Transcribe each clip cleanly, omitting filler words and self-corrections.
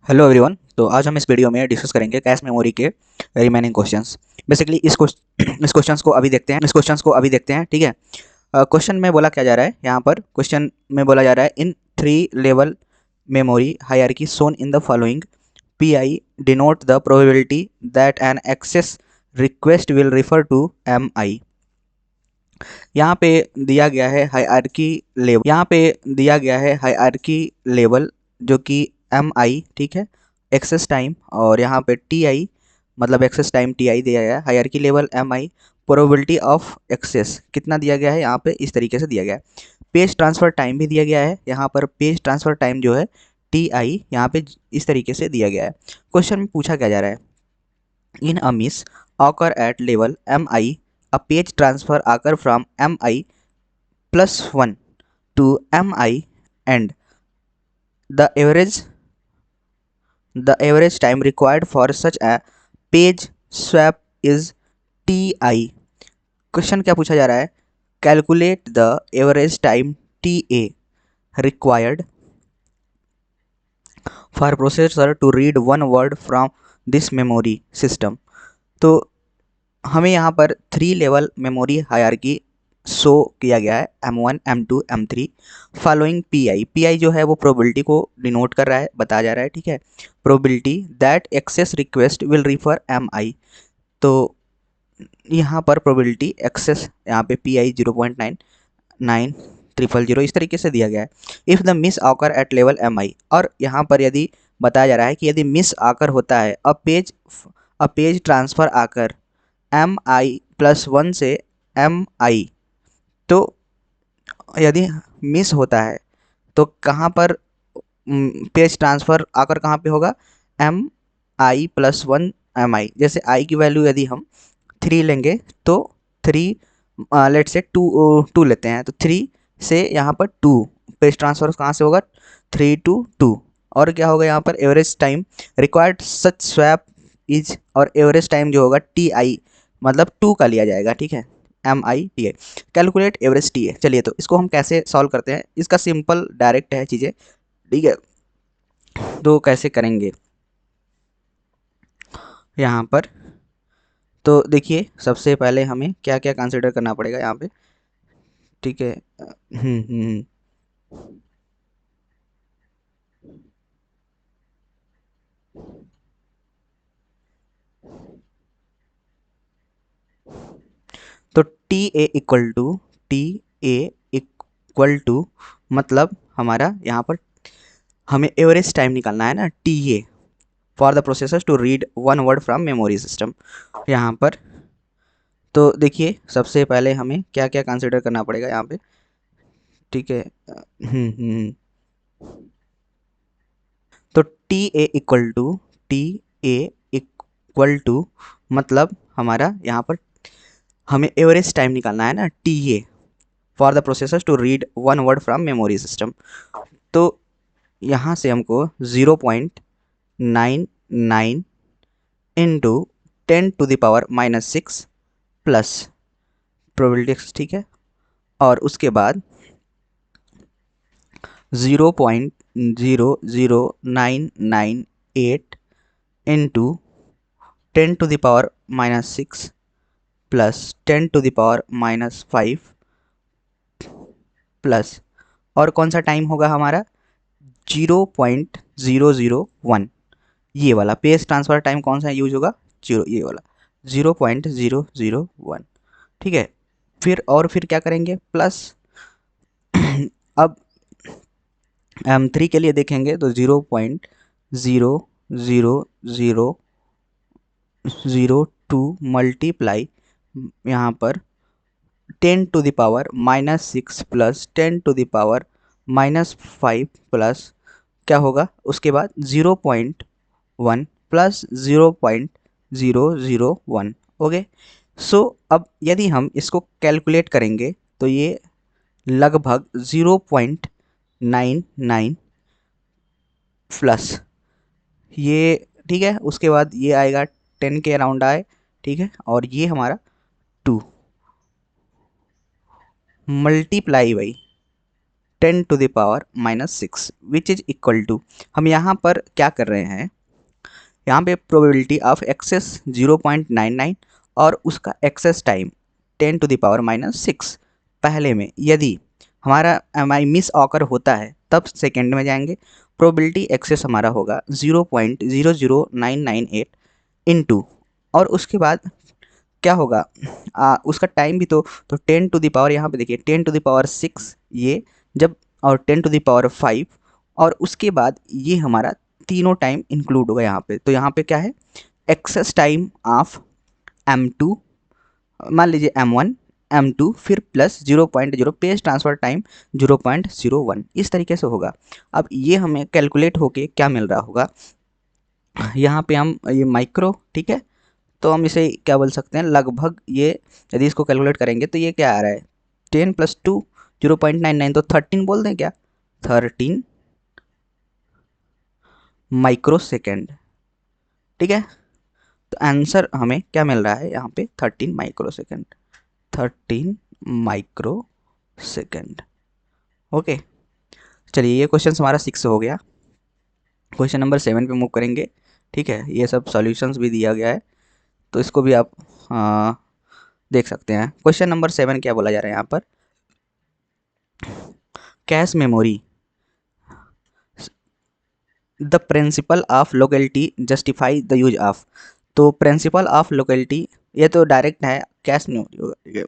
Hello everyone. तो आज हम इस वीडियो में डिस्कस करेंगे कैश मेमोरी के रिमेनिंग क्वेश्चंस। बेसिकली इस क्वेश्चंस को अभी देखते हैं ठीक है। क्वेश्चन में बोला क्या जा रहा है, यहाँ पर क्वेश्चन में बोला जा रहा है in 3 level memory hierarchy shown in the following P denote the probability that an access request will refer to MI। यहाँ पे दिया गया है हायरार्की लेवल जो कि MI, ठीक है, एक्सेस टाइम, और यहाँ पे TI मतलब एक्सेस टाइम TI दिया गया है, hierarchy level MI, probability of access कितना दिया गया है, यहाँ पे इस तरीके से दिया गया है। पेज ट्रांसफ़र टाइम भी दिया गया है, यहाँ पर पेज ट्रांसफ़र टाइम जो है TI यहाँ पे इस तरीके से दिया गया है। क्वेश्चन में पूछा क्या जा रहा है, in a miss occur at level MI, a page transfer occur from MI plus 1 to MI, and the average time required for such a page swap is TI। Question क्या पूछा जा रहा है, calculate the average time TA required for processor to read one word from this memory system। तो हमें यहाँ पर 3 level memory hierarchy show किया गया है, M1 M2 M3 following P I जो है वो प्रोबेबिलिटी को डिनोट कर रहा है, बताया जा रहा है, ठीक है। Probability that access request will refer MI। तो यहाँ पर प्रोबेबिलिटी एक्सेस यहाँ पे PI 0.99 इस तरीके से दिया गया है। If the miss occur at level MI, और यहाँ पर यदि बताया जा रहा है कि यदि मिस आकर होता है अ पेज ट्रांसफ़र आकर MI+1 से MI, तो यदि मिस होता है तो कहाँ पर पेज ट्रांसफ़र आकर कहाँ पे होगा, MI+1 MI। जैसे आई की वैल्यू यदि हम 3 लेंगे तो 3 लेट से 2 लेते हैं, तो 3 से यहाँ पर 2 पेज ट्रांसफ़र कहाँ से होगा, 3 to 2। और क्या होगा यहाँ पर average time required such swap is, और एवरेज टाइम जो होगा TI मतलब 2 का लिया जाएगा, ठीक है, MI TI। Calculate average TA। चलिए तो इसको हम कैसे सॉल्व करते हैं, इसका सिंपल डायरेक्ट है चीज़ें, ठीक है। तो कैसे करेंगे यहाँ पर, तो देखिए सबसे पहले हमें क्या क्या कंसिडर करना पड़ेगा यहाँ पे, ठीक है। हम्म हम्म तो टी ए इक्वल टू मतलब हमारा यहाँ पर हमें एवरेज टाइम निकालना है ना, TA for the processor to read one word from memory system. यहाँ पर तो देखिए सबसे पहले हमें क्या क्या कंसिडर करना पड़ेगा यहाँ पे, ठीक है। हम्म तो टी ए इक्वल टू मतलब हमारा यहाँ पर हमें एवरेज टाइम निकालना है ना, TA for the processor to read one word from memory system. तो यहाँ से हमको 0.99 इंटू 10⁻⁻6 प्लस प्रोबेबिलिटी, ठीक है, और उसके बाद 0.00998 इंटू 10⁻⁻6 प्लस 10⁻⁻5 प्लस, और कौन सा टाइम होगा हमारा, 0.001। ये वाला पेज ट्रांसफ़र टाइम कौन सा यूज होगा, ये वाला 0.001, ठीक है। फिर क्या करेंगे, प्लस अब M3 के लिए देखेंगे तो 0.00002 मल्टीप्लाई यहाँ पर 10⁻⁻6 प्लस 10⁻⁻5 प्लस क्या होगा उसके बाद 0.1 प्लस 0.001। ओके। सो अब यदि हम इसको कैलकुलेट करेंगे तो ये लगभग 0.99 प्लस ये, ठीक है, उसके बाद ये आएगा 10 के अराउंड आए, ठीक है, और ये हमारा 2 multiply by 10⁻⁻6 which is equal to, हम यहाँ पर क्या कर रहे हैं, यहाँ पे प्रोबेबिलिटी ऑफ एक्सेस 0.99 और उसका एक्सेस टाइम 10⁻⁻6। पहले में यदि हमारा MI मिस ऑकर होता है तब सेकेंड में जाएंगे, प्रोबेबिलिटी एक्सेस हमारा होगा 0.00998 इंटू, और उसके बाद क्या होगा, उसका टाइम भी तो 10⁻, यहाँ पे देखिए 10⁻6 ये, जब और 10⁻5, और उसके बाद ये हमारा तीनों टाइम इंक्लूड होगा यहाँ पे। तो यहाँ पे क्या है, एक्सेस टाइम ऑफ M2, मान लीजिए M1 M2 फिर प्लस 0.0 पेज ट्रांसफ़र टाइम 0.01, इस तरीके से होगा। अब ये हमें कैलकुलेट होके क्या मिल रहा होगा, यहाँ पे हम ये माइक्रो, ठीक है, तो हम इसे क्या बोल सकते हैं, लगभग ये यदि इसको कैलकुलेट करेंगे तो ये क्या आ रहा है, 10 + 2 0.99, तो 13 बोल दें क्या, 13 माइक्रो सेकेंड, ठीक है। तो आंसर हमें क्या मिल रहा है यहाँ पे, 13 micro second, 13 micro second. Okay, चलिए ये क्वेश्चन हमारा 6 हो गया। क्वेश्चन नंबर 7 पे मूव करेंगे, ठीक है। ये सब सॉल्यूशंस भी दिया गया है, तो इसको भी आप देख सकते हैं। क्वेश्चन नंबर 7 क्या बोला जा रहा है यहाँ पर, cache memory the principle of locality justify the use of. तो प्रिंसिपल ऑफ लोकेलिटी ये तो डायरेक्ट है, कैश मेमोरी होगा, ठीक है।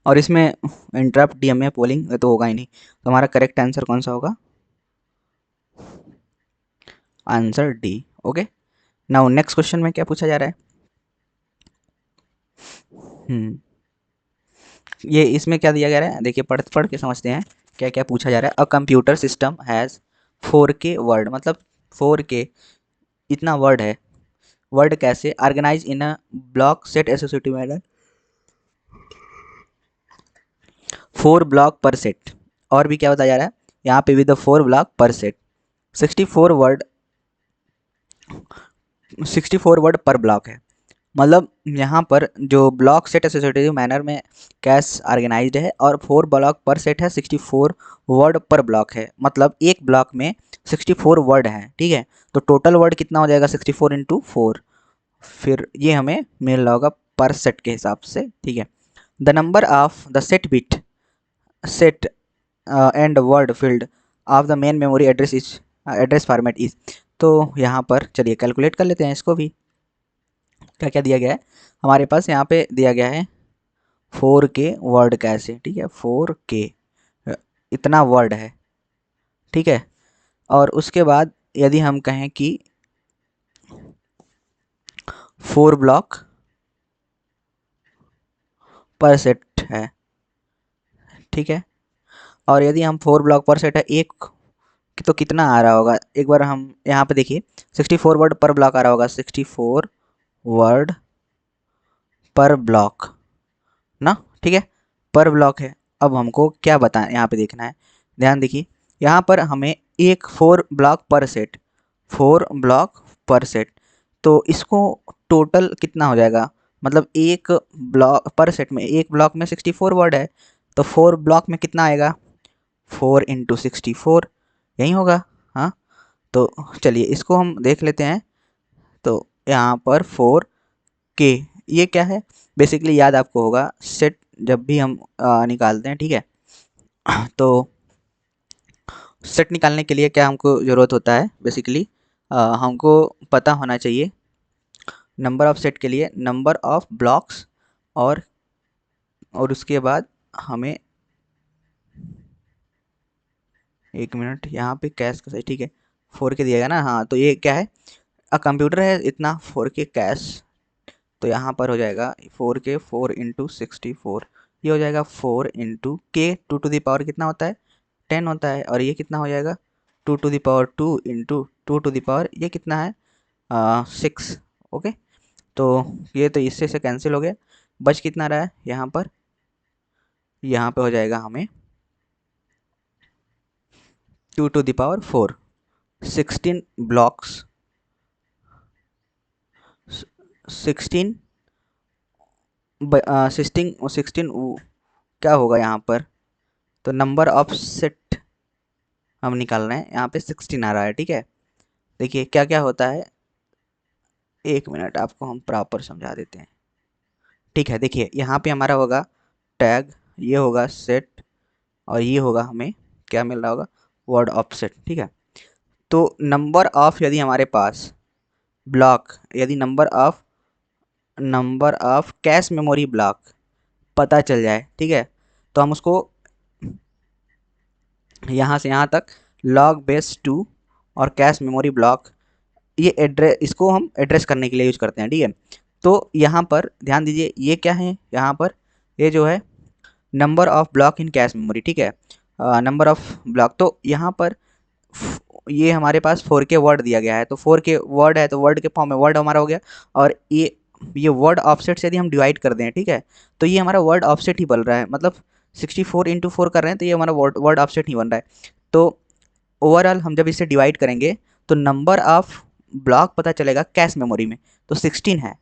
और इसमें इंटरप्ट DMA पोलिंग ये तो होगा ही नहीं, तो हमारा करेक्ट आंसर कौन सा होगा, answer D. Okay, now next question में क्या पूछा जा रहा है, ये इसमें क्या दिया गया है, देखिए पढ़ पढ़ के समझते हैं क्या क्या पूछा जा रहा है। A computer system has 4K word, मतलब 4K इतना वर्ड है, वर्ड कैसे, organize in a block set associative manner, 4 block per set, और भी क्या बताया जा रहा है यहाँ पे भी, the 4 block per set, 64 word, 64 word पर ब्लॉक है। मतलब यहाँ पर जो ब्लॉक सेट एसोसिएटिव मैनर में कैश ऑर्गेनाइज्ड है, और 4 ब्लॉक पर सेट है, 64 वर्ड पर ब्लॉक है, मतलब एक ब्लॉक में 64 वर्ड हैं, ठीक है। तो टोटल वर्ड कितना हो जाएगा, 64 × 4, फिर ये हमें मिल रहा होगा पर सेट के हिसाब से, ठीक है। The number of the set bit set and word field of the main memory address is address format is. तो यहाँ पर चलिए कैलकुलेट कर लेते हैं इसको भी, क्या क्या दिया गया है हमारे पास, यहाँ पे दिया गया है 4K वर्ड कैसे, ठीक है, 4K इतना वर्ड है, ठीक है। और उसके बाद यदि हम कहें कि 4 ब्लॉक पर सेट है, ठीक है, और यदि हम 4 ब्लॉक पर सेट है एक, तो कितना आ रहा होगा, एक बार हम यहाँ पे देखिए 64 वर्ड पर ब्लॉक आ रहा होगा, 64 वर्ड पर ब्लॉक ना, ठीक है, पर ब्लॉक है। अब हमको क्या बताएं, यहाँ पे देखना है, ध्यान देखिए, यहाँ पर हमें एक 4 block per set, 4 block per set, तो इसको टोटल कितना हो जाएगा, मतलब एक ब्लॉक पर सेट में, एक ब्लॉक में 64 वर्ड है, तो 4 ब्लॉक में कितना आएगा, 4 × 64, यही होगा, हाँ। तो चलिए इसको हम देख लेते हैं। तो यहाँ पर 4K ये क्या है, बेसिकली याद आपको होगा, सेट जब भी हम निकालते हैं, ठीक है, तो सेट निकालने के लिए क्या हमको ज़रूरत होता है, बेसिकली हमको पता होना चाहिए नंबर ऑफ सेट के लिए नंबर ऑफ ब्लॉक्स, और उसके बाद हमें, एक मिनट, यहाँ पे कैश का सही, ठीक है, 4K दिया गया ना, हाँ, तो ये क्या है, कंप्यूटर है इतना 4K कैश, तो यहाँ पर हो जाएगा 4K 4 × 64, ये हो जाएगा 4 × K 2 कितना होता है, 10 होता है, और ये कितना हो जाएगा 2 2 × 2 ये कितना है 6। ओके, तो ये तो इससे से कैंसिल हो गया, बच कितना रहा है यहाँ पे हो जाएगा हमें 2 to the power 4, 16 ब्लॉक्स, 16 16 16 क्या होगा यहाँ पर, तो नंबर ऑफ सेट हम निकाल रहे हैं, यहाँ पे 16 आ रहा है। ठीक है, देखिए क्या क्या होता है, एक मिनट आपको हम प्रॉपर समझा देते हैं। ठीक है, देखिए यहाँ पे हमारा होगा टैग, ये होगा सेट, और ये होगा हमें क्या मिल रहा होगा, वर्ड ऑफसेट। ठीक है, तो नंबर ऑफ यदि हमारे पास ब्लॉक, यदि number of cache memory block पता चल जाए, ठीक है, तो हम उसको यहाँ से यहाँ तक लॉग बेस 2 और कैश मेमोरी ब्लॉक, ये एड्रेस, इसको हम एड्रेस करने के लिए यूज करते हैं। ठीक है, तो यहाँ पर ध्यान दीजिए, ये क्या है, यहाँ पर ये जो है number of block in cash memory. ठीक है, नंबर ऑफ ब्लॉक, तो यहाँ पर ये हमारे पास 4K वर्ड दिया गया है, तो 4K वर्ड है तो वर्ड के फॉर्म में वर्ड हमारा हो गया, और ये वर्ड ऑफसेट से यदि हम डिवाइड कर दें, ठीक है, तो ये हमारा वर्ड ऑफसेट ही बन रहा है, मतलब 64 × 4 कर रहे हैं तो ये हमारा वर्ड ऑफसेट ही बन रहा है। तो ओवरऑल हम जब इसे डिवाइड करेंगे तो नंबर ऑफ ब्लॉक पता चलेगा कैश मेमोरी में, तो 16 है।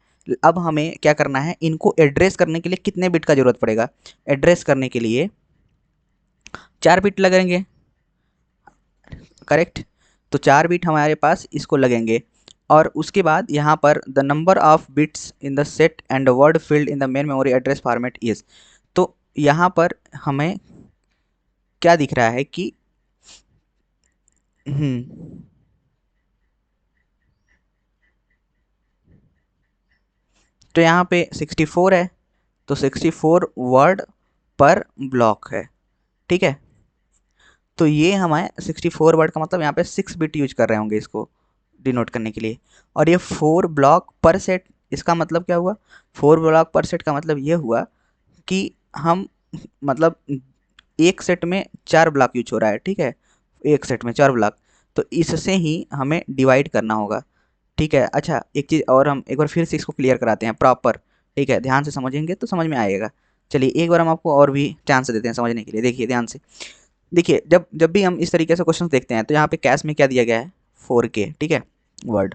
अब हमें क्या करना है, इनको एड्रेस करने के लिए कितने बिट का जरूरत पड़ेगा, एड्रेस करने के लिए 4 बिट लगेंगे, करेक्ट, तो 4 बिट हमारे पास इसको लगेंगे। और उसके बाद यहाँ पर the number of bits in the set and word field in the main memory address format is, तो यहाँ पर हमें क्या दिख रहा है कि तो यहाँ पे 64 है, तो 64 वर्ड पर ब्लॉक है। ठीक है, तो ये हमारे 64 वर्ड का मतलब यहाँ पे 6 बिट यूज कर रहे होंगे इसको डिनोट करने के लिए, और ये 4 ब्लॉक पर सेट, इसका मतलब क्या हुआ, 4 ब्लॉक पर सेट का मतलब ये हुआ कि हम मतलब एक सेट में 4 ब्लॉक यूज हो रहा है। ठीक है, एक सेट में 4 ब्लॉक, तो इससे ही हमें डिवाइड करना होगा। ठीक है, अच्छा एक चीज़ और हम एक बार फिर से इसको क्लियर कराते हैं प्रॉपर। ठीक है, ध्यान से समझेंगे तो समझ में आएगा। चलिए एक बार हम आपको और भी चांस देते हैं समझने के लिए, देखिए ध्यान से। देखिए जब जब भी हम इस तरीके से क्वेश्चन देखते हैं तो यहाँ पे कैश में क्या दिया गया है, 4K। ठीक है, वर्ड।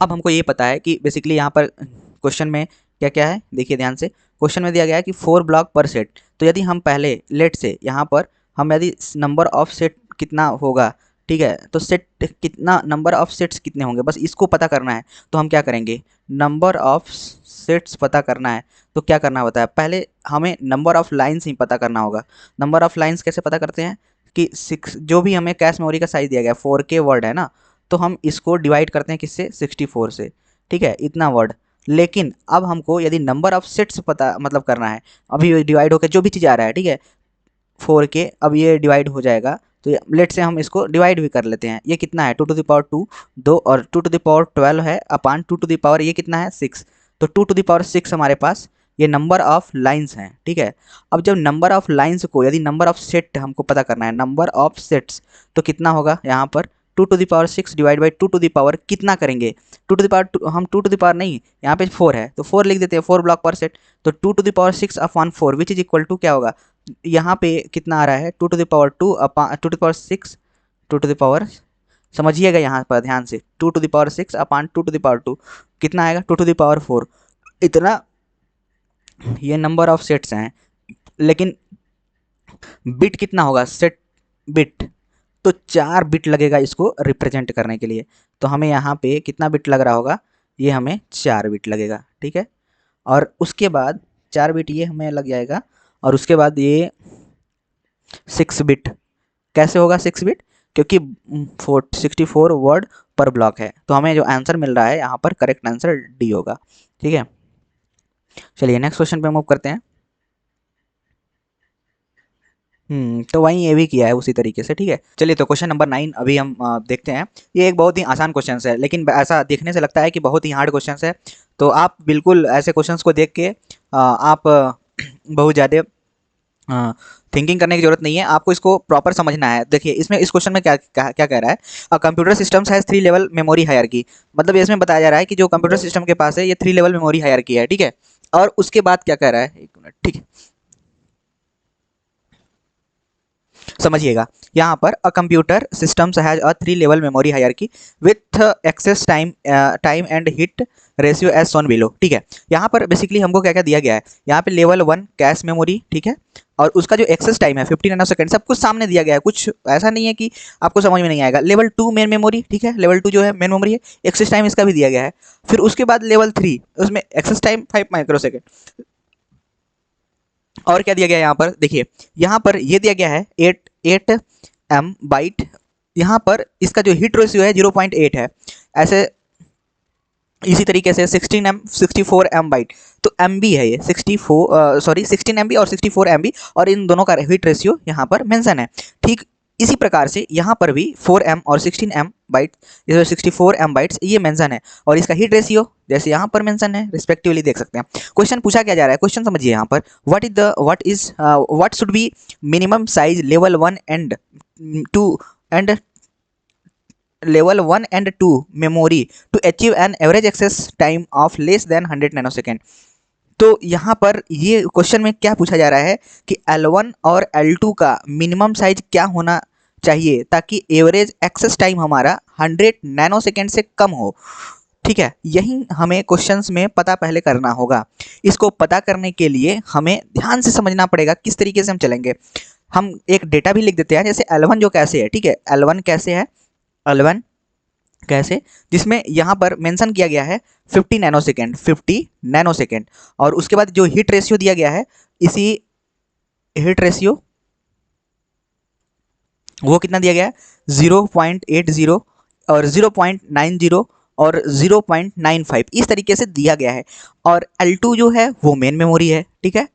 अब हमको ये पता है कि बेसिकली यहाँ पर क्वेश्चन में क्या क्या है, देखिए ध्यान से, क्वेश्चन में दिया गया है कि 4 ब्लॉक पर सेट, तो यदि हम पहले लेट से यहाँ पर हम यदि नंबर ऑफ सेट कितना होगा, ठीक है, तो सेट कितना, नंबर ऑफ सेट्स कितने होंगे, बस इसको पता करना है। तो हम क्या करेंगे, नंबर ऑफ सेट्स पता करना है, तो क्या करना होता है, पहले हमें नंबर ऑफ लाइन्स ही पता करना होगा। नंबर ऑफ लाइन्स कैसे पता करते हैं कि 6, जो भी हमें कैश मेमोरी का साइज दिया गया है 4K वर्ड है ना, तो हम इसको डिवाइड करते हैं किससे, 64 से। ठीक है, इतना वर्ड। लेकिन अब हमको यदि नंबर ऑफ सेट्स पता मतलब करना है, अभी डिवाइड होकर जो भी चीज़ आ रहा है, ठीक है, 4K, अब ये डिवाइड हो जाएगा, तो लेट से हम इसको डिवाइड भी कर लेते हैं। ये कितना है, 2 टू द पावर 2, 2, और 2 टू द पावर 12 है अपान 2 टू द पावर ये कितना है, 6, तो 2 टू द पावर 6 हमारे पास ये नंबर ऑफ लाइन्स हैं। ठीक है, अब जब नंबर ऑफ लाइन्स को यदि नंबर ऑफ सेट हमको पता करना है, नंबर ऑफ सेट्स, तो कितना होगा यहाँ पर 2 to the power 6 divide by 2 to the power कितना करेंगे, 2 टू द पावर, हम 2 टू द पावर नहीं, यहाँ पे 4 है तो 4 लिख देते हैं, 4 ब्लॉक पर सेट, तो 2 to the power 6 upon 4 which is equal to क्या होगा, यहाँ पे कितना आ रहा है, 2 to the power 2 upon 2 to the power 6, 2 to the power, समझिएगा यहाँ पर ध्यान से, 2 to the power 6 upon 2 to the power 2 कितना आएगा, 2 टू द पावर 4, इतना ये नंबर ऑफ सेट्स हैं। लेकिन बिट कितना होगा, सेट बिट, तो 4 बिट लगेगा इसको रिप्रेजेंट करने के लिए, तो हमें यहाँ पे कितना बिट लग रहा होगा, ये हमें 4 बिट लगेगा। ठीक है, और उसके बाद 4 बिट ये हमें लग जाएगा, और उसके बाद ये 6 बिट, कैसे होगा 6 बिट, क्योंकि 64 वर्ड पर ब्लॉक है, तो हमें जो आंसर मिल रहा है यहाँ पर करेक्ट आंसर डी होगा। ठीक है, चलिए नेक्स्ट क्वेश्चन पे मूव करते हैं। तो वहीं ये भी किया है उसी तरीके से। ठीक है, चलिए तो क्वेश्चन नंबर 9 अभी हम देखते हैं। ये एक बहुत ही आसान क्वेश्चन है, लेकिन ऐसा देखने से लगता है कि बहुत ही हार्ड क्वेश्चन है, तो आप बिल्कुल ऐसे क्वेश्चंस को देख के आप बहुत ज़्यादा थिंकिंग करने की जरूरत नहीं है, आपको इसको प्रॉपर समझना है। देखिए इसमें इस क्वेश्चन में क्या क्या, क्या कह रहा है, computer systems has 3 level memory hierarchy, मतलब इसमें बताया जा रहा है कि जो कंप्यूटर सिस्टम के पास है ये 3 लेवल मेमोरी हायरार्की है। ठीक है, और उसके बाद क्या कह रहा है, एक मिनट, ठीक है, समझिएगा, यहाँ पर a computer systems has a 3 level memory hierarchy with access time time and hit ratio as shown below. ठीक है, यहाँ पर बेसिकली हमको क्या क्या दिया गया है, यहाँ पे लेवल 1 कैश मेमोरी, ठीक है, और उसका जो एक्सेस टाइम है 50 नैनो सेकेंड, सब कुछ सामने दिया गया है, कुछ ऐसा नहीं है कि आपको समझ में नहीं आएगा। लेवल 2 मेन मेमोरी, ठीक है, लेवल 2 जो है मेन मेमोरी है, एक्सेस टाइम इसका भी दिया गया है। फिर उसके बाद लेवल 3, उसमें एक्सेस टाइम 5 माइक्रो सेकेंड। और क्या दिया गया है यहाँ पर देखिए, यहाँ पर ये दिया गया है 8 एम बाइट। यहाँ पर इसका जो हिट रेशियो है 0.8 है। ऐसे इसी तरीके से 64 एम बाइट, तो एम बी है ये 16 एम बी और 64 एम बी, और इन दोनों का हिट रेशियो यहाँ पर मेंशन है। ठीक इसी प्रकार से यहाँ पर भी 4 एम और 16 एम बाइट, 64 एम बाइट्स ये मेंशन है, और इसका हिट रेशियो जैसे यहाँ पर मेंशन है रिस्पेक्टिवली देख सकते हैं। क्वेश्चन पूछा क्या जा रहा है, क्वेश्चन समझिए यहाँ पर, what should be minimum size level 1 and 2 and level 1 and 2 memory to achieve an average access time of less than 100 nanosecond। तो यहाँ पर ये क्वेश्चन में क्या पूछा जा रहा है कि L1 और L2 का मिनिमम साइज क्या होना चाहिए ताकि एवरेज एक्सेस टाइम हमारा 100 नैनोसेकेंड से कम हो। ठीक है, यही हमें क्वेश्चंस में पता पहले करना होगा। इसको पता करने के लिए हमें ध्यान से समझना पड़ेगा किस तरीके से हम चलेंगे। हम एक डेटा भी लिख देते हैं, जैसे L1 जो कैसे है, ठीक है, L1 कैसे है, L1 कैसे, जिसमें यहाँ पर मेंशन किया गया है 50 नैनोसेकेंड, और उसके बाद जो हिट रेशियो दिया गया है, इसी हिट रेशियो वो कितना दिया गया है 0.80 और 0.90 और 0.95 इस तरीके से दिया गया है। और L2 जो है वो मेन मेमोरी है, ठीक है,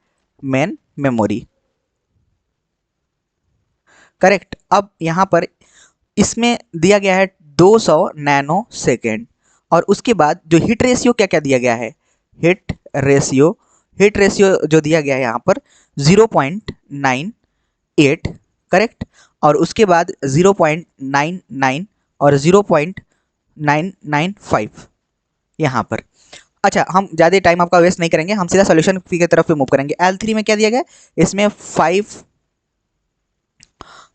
मेन मेमोरी, करेक्ट। अब यहाँ पर इसमें दिया गया है 200 नैनो सेकेंड, और उसके बाद जो हिट रेशियो क्या क्या दिया गया है, हिट रेशियो जो दिया गया है यहाँ पर 0.98, करेक्ट, और उसके बाद 0.99 और 0.995 यहाँ पर। अच्छा, हम ज़्यादा टाइम आपका वेस्ट नहीं करेंगे, हम सीधा सॉल्यूशन की तरफ पे मूव करेंगे। L3 में क्या दिया गया, इसमें 5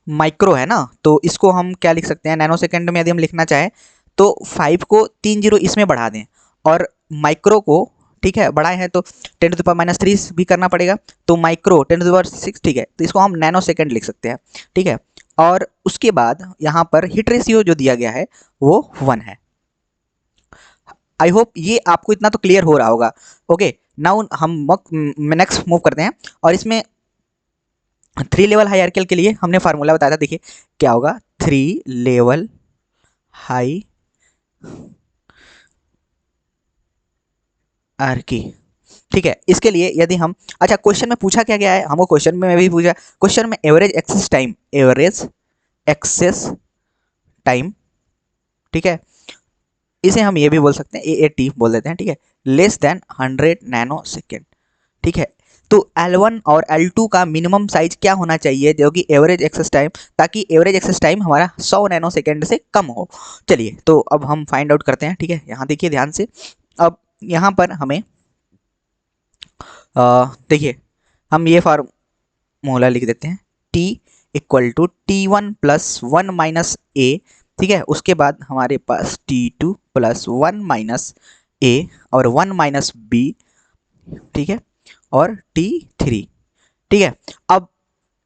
माइक्रो है ना, तो इसको हम क्या लिख सकते हैं, नैनो सेकेंड में यदि हम लिखना चाहें तो 5 को 3 जीरो इसमें बढ़ा दें, और माइक्रो को, ठीक है, बढ़ाए हैं तो 10⁻³ भी करना पड़ेगा, तो माइक्रो 10⁶, ठीक है, तो इसको हम नैनो सेकेंड लिख सकते हैं, ठीक है। और उसके बाद यहाँ पर हिट रेशियो जो दिया गया है वो 1 है। आई होप ये आपको इतना तो क्लियर हो रहा होगा। ओके, नाउ हम नेक्स्ट मूव करते हैं, और इसमें 3 लेवल हायरार्कियल के लिए हमने फार्मूला बताया था, देखिए क्या होगा, 3 लेवल हायरार्की, ठीक है। इसके लिए यदि हम, अच्छा, क्वेश्चन में पूछा क्या गया है हमको, क्वेश्चन में भी पूछा, क्वेश्चन में एवरेज एक्सेस टाइम, ठीक है, इसे हम ये भी बोल सकते हैं, AAT बोल देते हैं, ठीक है, लेस देन 100 नैनो सेकेंड, ठीक है। तो L1 और L2 का मिनिमम साइज क्या होना चाहिए जो कि एवरेज एक्सेस टाइम, ताकि एवरेज एक्सेस टाइम हमारा 100 नैनो सेकेंड से कम हो। चलिए, तो अब हम फाइंड आउट करते हैं, ठीक है, यहाँ देखिए ध्यान से। अब यहाँ पर हमें देखिए, हम ये फार्मूला लिख देते हैं, T = T1 + 1 - A, ठीक है। उसके बाद हमारे पास T2 + 1 - A और 1 - B, ठीक है, और T3, ठीक है। अब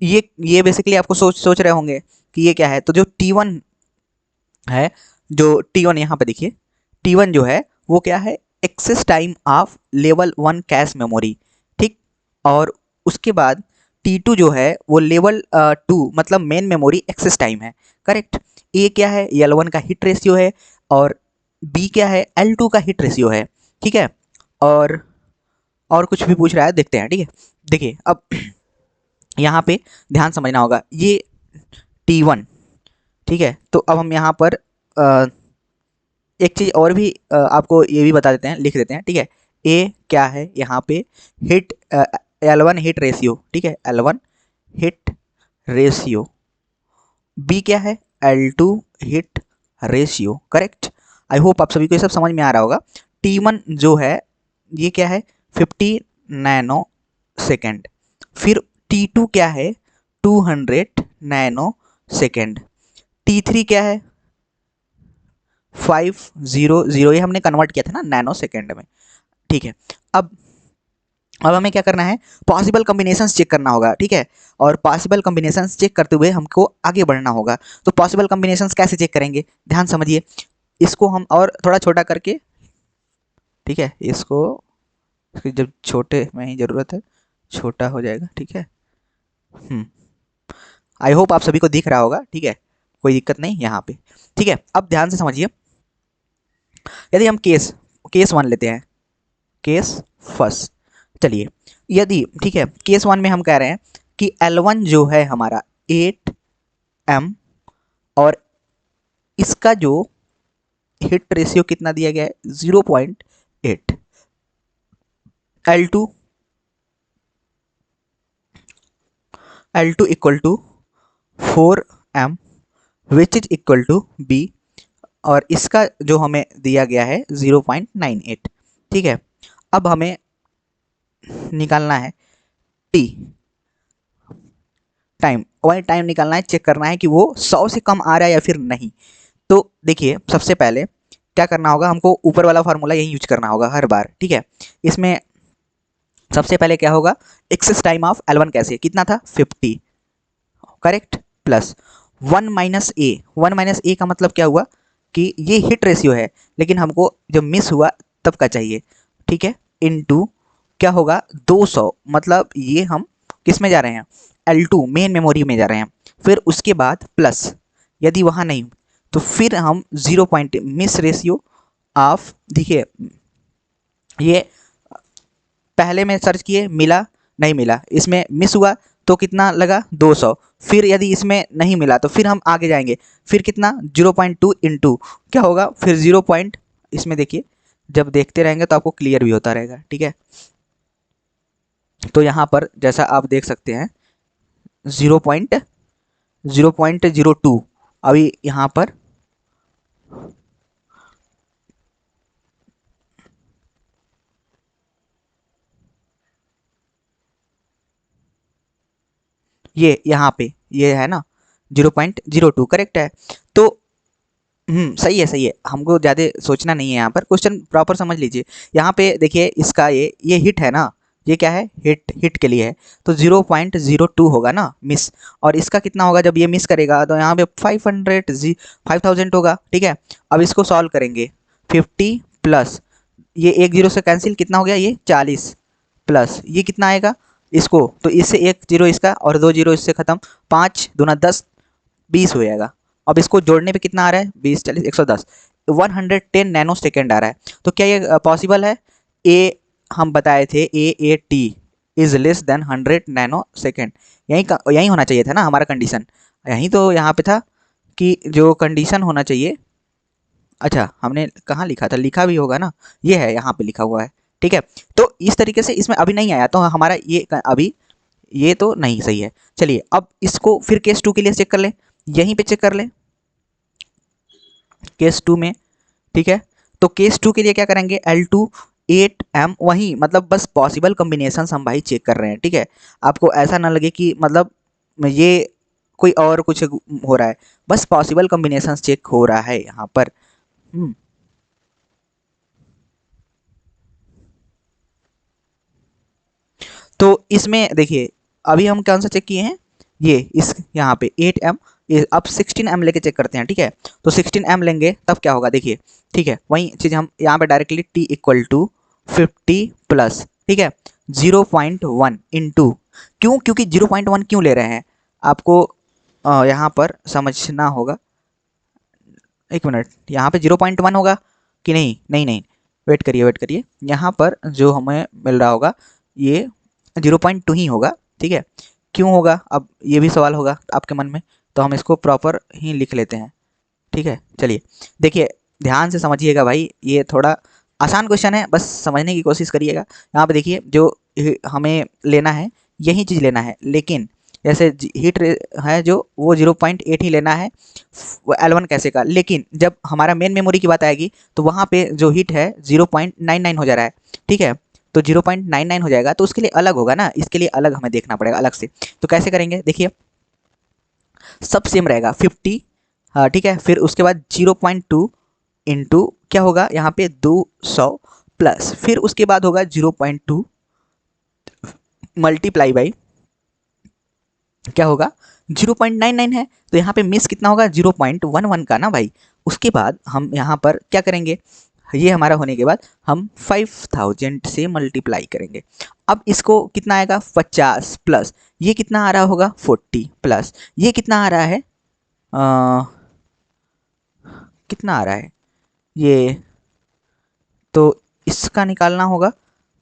ये बेसिकली आपको सोच रहे होंगे कि ये क्या है, तो जो T1 है, जो T1 यहाँ पे देखिए, T1 जो है वो क्या है, access time of level 1 cache memory, ठीक, और उसके बाद T2 जो है वो लेवल 2 मतलब मेन मेमोरी एक्सेस टाइम है, करेक्ट। ए क्या है, L1 का हिट रेशियो है, और बी क्या है, L2 का हिट रेशियो है, ठीक है। और कुछ भी पूछ रहा है, देखते हैं, ठीक है। देखिए, अब यहाँ पे ध्यान समझना होगा, ये T1, ठीक है, तो अब हम यहाँ पर एक चीज़ और भी आपको ये भी बता देते हैं, लिख देते हैं, ठीक है। ए क्या है यहाँ पे, हिट L1 हिट रेशियो, ठीक है, L1 हिट रेशियो, बी क्या है, L2 hit ratio, correct. I hope आप सभी को ये सब समझ में आ रहा होगा। T1 जो है ये क्या है, 50 नैनो सेकेंड, फिर T2 क्या है, 200 नैनो सेकेंड, T3 क्या है, 500, ये हमने कन्वर्ट किया था ना नैनो सेकेंड में, ठीक है। अब अब हमें क्या करना है, पॉसिबल कॉम्बिनेशंस चेक करना होगा, ठीक है। और पॉसिबल कॉम्बिनेशंस चेक करते हुए हमको आगे बढ़ना होगा। तो पॉसिबल कॉम्बिनेशंस कैसे चेक करेंगे, ध्यान समझिए। इसको हम और थोड़ा छोटा करके, ठीक है, इसको जब छोटे में ही ज़रूरत है छोटा हो जाएगा, ठीक है। आई होप आप सभी को दिख रहा होगा, ठीक है, कोई दिक्कत नहीं यहाँ पे, ठीक है। अब ध्यान से समझिए, यदि हम केस केस वन लेते हैं, केस फर्स्ट, चलिए, यदि, ठीक है, केस वन में हम कह रहे हैं कि L1 जो है हमारा 8m, और इसका जो हिट रेशियो कितना दिया गया है 0.8, L2 equal to 4m which is equal to B, और इसका जो हमें दिया गया है 0.98, ठीक है। अब हमें निकालना है टी टाइम, वही टाइम निकालना है, चेक करना है कि वो 100 से कम आ रहा है या फिर नहीं। तो देखिए, सबसे पहले क्या करना होगा, हमको ऊपर वाला फार्मूला यही यूज करना होगा हर बार, ठीक है। इसमें सबसे पहले क्या होगा, एक्सेस टाइम ऑफ L1 कैसे कितना था 50, करेक्ट, प्लस 1 - A का मतलब क्या हुआ कि ये हिट रेशियो है, लेकिन हमको जब मिस हुआ तब का चाहिए, ठीक है, इनटू क्या होगा 200, मतलब ये हम किस में जा रहे हैं, L2 मेन मेमोरी में जा रहे हैं। फिर उसके बाद प्लस, यदि वहाँ नहीं तो फिर हम 0 पॉइंट मिस रेशियो ऑफ, देखिए ये पहले में सर्च किए मिला नहीं मिला, इसमें मिस हुआ तो कितना लगा 200, फिर यदि इसमें नहीं मिला तो फिर हम आगे जाएंगे, फिर कितना 0.2 इंटू क्या होगा, फिर 0 पॉइंट, इसमें देखिए जब देखते रहेंगे तो आपको क्लियर भी होता रहेगा, ठीक है। तो यहाँ पर जैसा आप देख सकते हैं 0.02, अभी यहाँ पर ये यहाँ पे ये है ना 0.02, करेक्ट है। तो सही है, सही है, हमको ज़्यादा सोचना नहीं है, यहाँ पर क्वेश्चन प्रॉपर समझ लीजिए। यहाँ पे देखिए इसका ये हिट है ना, ये क्या है, हिट के लिए है, तो 0.02 होगा ना मिस, और इसका कितना होगा जब ये मिस करेगा, तो यहाँ पे 5000 होगा, ठीक है। अब इसको सॉल्व करेंगे, 50 प्लस ये एक जीरो से कैंसिल, कितना हो गया ये 40, प्लस ये कितना आएगा इसको, तो इससे एक जीरो इसका और दो जीरो इससे खत्म, 5×2 = 10, 20 हो जाएगा। अब इसको जोड़ने पे कितना आ रहा है 20 40 110, 110 नैनो सेकेंड आ रहा है। तो क्या ये पॉसिबल है, ए हम बताए थे AAT is less than 100 nano second, यही होना चाहिए था ना हमारा कंडीशन, यही तो यहाँ पे था कि जो कंडीशन होना चाहिए। अच्छा, हमने कहाँ लिखा था, लिखा भी होगा ना, ये है यहाँ पे लिखा हुआ है, ठीक है। तो इस तरीके से इसमें अभी नहीं आया, तो हमारा ये अभी ये तो नहीं सही है। चलिए अब इसको फिर केस 2 के लिए चेक कर लें, यहीं पे चेक कर लें केस 2 में, ठीक है। तो केस 2 के लिए क्या करेंगे, L2 8m, वही मतलब बस पॉसिबल कॉम्बिनेशन हम भाई चेक कर रहे हैं, ठीक है। आपको ऐसा ना लगे कि मतलब ये कोई और कुछ हो रहा है, बस पॉसिबल कॉम्बिनेशन चेक हो रहा है यहाँ पर। तो इसमें देखिए अभी हम कौन सा चेक किए हैं, ये इस यहाँ पे 8m, अब 16m लेके चेक करते हैं, ठीक है। तो 16m लेंगे तब क्या होगा देखिए, ठीक है, वही चीज़ हम यहाँ पे directly t equal to 50 plus, ठीक है, 0.1 इंटू, क्यों, क्योंकि 0.1 क्यों ले रहे हैं आपको यहाँ पर समझना होगा। एक मिनट, यहाँ पे 0.1 होगा कि नहीं, नहीं नहीं, वेट करिए, यहाँ पर जो हमें मिल रहा होगा ये 0.2 ही होगा, ठीक है। क्यों होगा, अब ये भी सवाल होगा आपके मन में, तो हम इसको प्रॉपर ही लिख लेते हैं, ठीक है। चलिए देखिए, ध्यान से समझिएगा भाई, ये थोड़ा आसान क्वेश्चन है, बस समझने की कोशिश करिएगा। यहाँ पे देखिए जो हमें लेना है यही चीज़ लेना है, लेकिन जैसे हीट है जो वो 0.8 ही लेना है वो L1 कैसे का, लेकिन जब हमारा मेन मेमोरी की बात आएगी तो वहाँ पे जो हीट है 0.99 हो जा रहा है, ठीक है। तो 0.99 हो जाएगा, तो उसके लिए अलग होगा ना, इसके लिए अलग हमें देखना पड़ेगा अलग से। तो कैसे करेंगे देखिए, सब सेम रहेगा 50, हाँ ठीक है, फिर उसके बाद 0.2 इंटू क्या होगा यहाँ पे 200 प्लस, फिर उसके बाद होगा 0.2 मल्टीप्लाई बाई क्या होगा 0.99 है, तो यहाँ पे मिस कितना होगा 0.11 का ना भाई। उसके बाद हम यहाँ पर क्या करेंगे, ये हमारा होने के बाद हम 5000 से मल्टीप्लाई करेंगे। अब इसको कितना आएगा 50 प्लस ये कितना आ रहा होगा 40 प्लस ये कितना आ रहा है कितना आ रहा है ये, तो इसका निकालना होगा।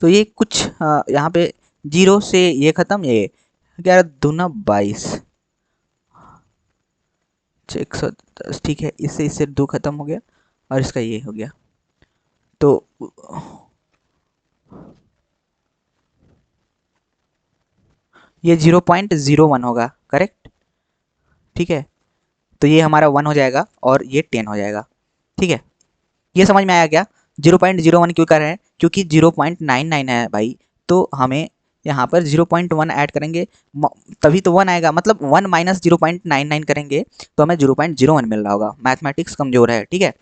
तो ये कुछ यहाँ पे जीरो से ये ख़त्म, ये 11×2 = 22, 110, ठीक है। इससे दो ख़त्म हो गया और इसका ये हो गया, तो ये 0.01 होगा, करेक्ट, ठीक है। तो ये हमारा 1 हो जाएगा और ये 10 हो जाएगा, ठीक है। ये समझ में आया क्या 0.01 क्यों कर रहे हैं, क्योंकि 0.99 है भाई, तो हमें यहाँ पर 0.1 ऐड करेंगे तभी तो 1 आएगा, मतलब 1 माइनस 0.99 करेंगे तो हमें 0.01 मिल रहा होगा। मैथमेटिक्स कमज़ोर है, ठीक है।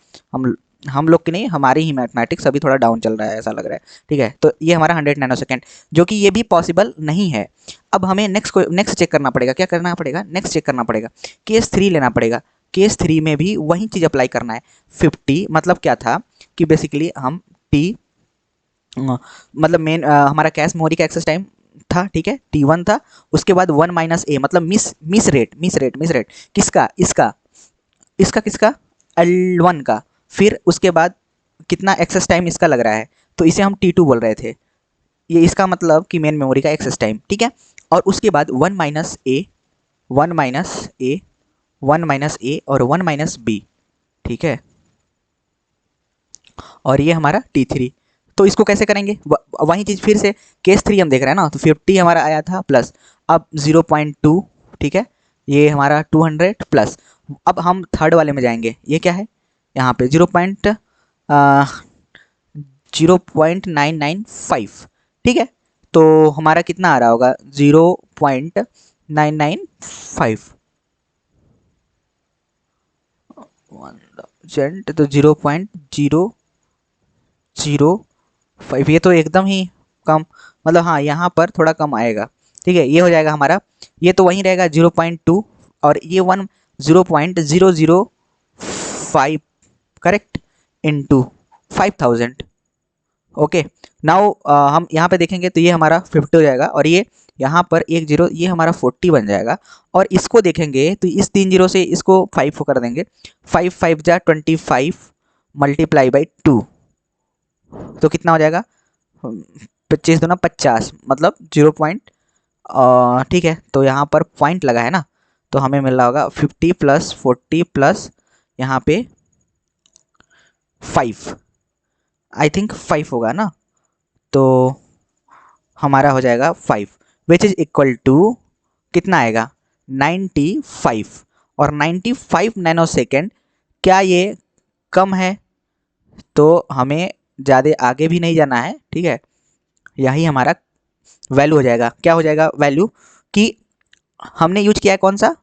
हम लोग की नहीं, हमारी ही मैथमेटिक्स अभी थोड़ा डाउन चल रहा है ऐसा लग रहा है, ठीक है। तो ये हमारा 100 नैनोसेकेंड, जो कि ये भी पॉसिबल नहीं है। अब हमें नेक्स्ट चेक करना पड़ेगा, क्या करना पड़ेगा, नेक्स्ट चेक करना पड़ेगा, केस 3 लेना पड़ेगा। केस 3 में भी वही चीज़ अप्लाई करना है। 50 मतलब क्या था कि बेसिकली हम टी मतलब मेन हमारा कैश मेमोरी का एक्सेस टाइम था, ठीक है, T1 था। उसके बाद 1 माइनस ए मतलब मिस रेट किसका, इसका किसका L1 का। फिर उसके बाद कितना एक्सेस टाइम इसका लग रहा है, तो इसे हम T2 बोल रहे थे। ये इसका मतलब कि मेन मेमोरी का एक्सेस टाइम, ठीक है। और उसके बाद 1 माइनस ए और 1 - बी, ठीक है। और ये हमारा T3। तो इसको कैसे करेंगे, वही चीज़ फिर से केस 3 हम देख रहे हैं ना, तो 50 हमारा आया था प्लस अब 0.2, ठीक है। ये हमारा 200 प्लस, अब हम थर्ड वाले में जाएंगे, ये क्या है यहाँ पे 0.995, ठीक है। तो हमारा कितना आ रहा होगा 0.995 1000, तो 0.005, ये तो एकदम ही कम, मतलब हाँ यहाँ पर थोड़ा कम आएगा, ठीक है। ये हो जाएगा हमारा, ये तो वहीं रहेगा 0.2 और ये 0.0005, करेक्ट, इंटू 5000। ओके, नाउ हम यहाँ पे देखेंगे तो ये हमारा 50 हो जाएगा और ये यहाँ पर एक जीरो, ये हमारा 40 बन जाएगा। और इसको देखेंगे तो इस 3 जीरो से इसको 5 कर देंगे, 5×5 = 25 मल्टीप्लाई बाई 2, तो कितना हो जाएगा 25×2 = 50, मतलब 0. ठीक है, तो यहाँ पर पॉइंट लगा है ना, तो हमें मिल रहा होगा 50 प्लस 40 प्लस यहाँ पे 5, आई थिंक 5 होगा ना, तो हमारा हो जाएगा 5 विच इज़ इक्वल टू कितना आएगा 95। और 95 नैनोसेकेंड, क्या ये कम है, तो हमें ज़्यादा आगे भी नहीं जाना है, ठीक है। यही हमारा वैल्यू हो जाएगा, क्या हो जाएगा वैल्यू कि हमने यूज किया है कौन सा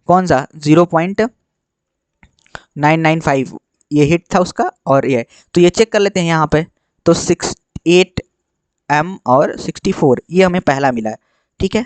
0.995, ये हिट था उसका, और ये तो ये चेक कर लेते हैं यहाँ पे, तो 68M और 64 ये हमें पहला मिला है, ठीक है।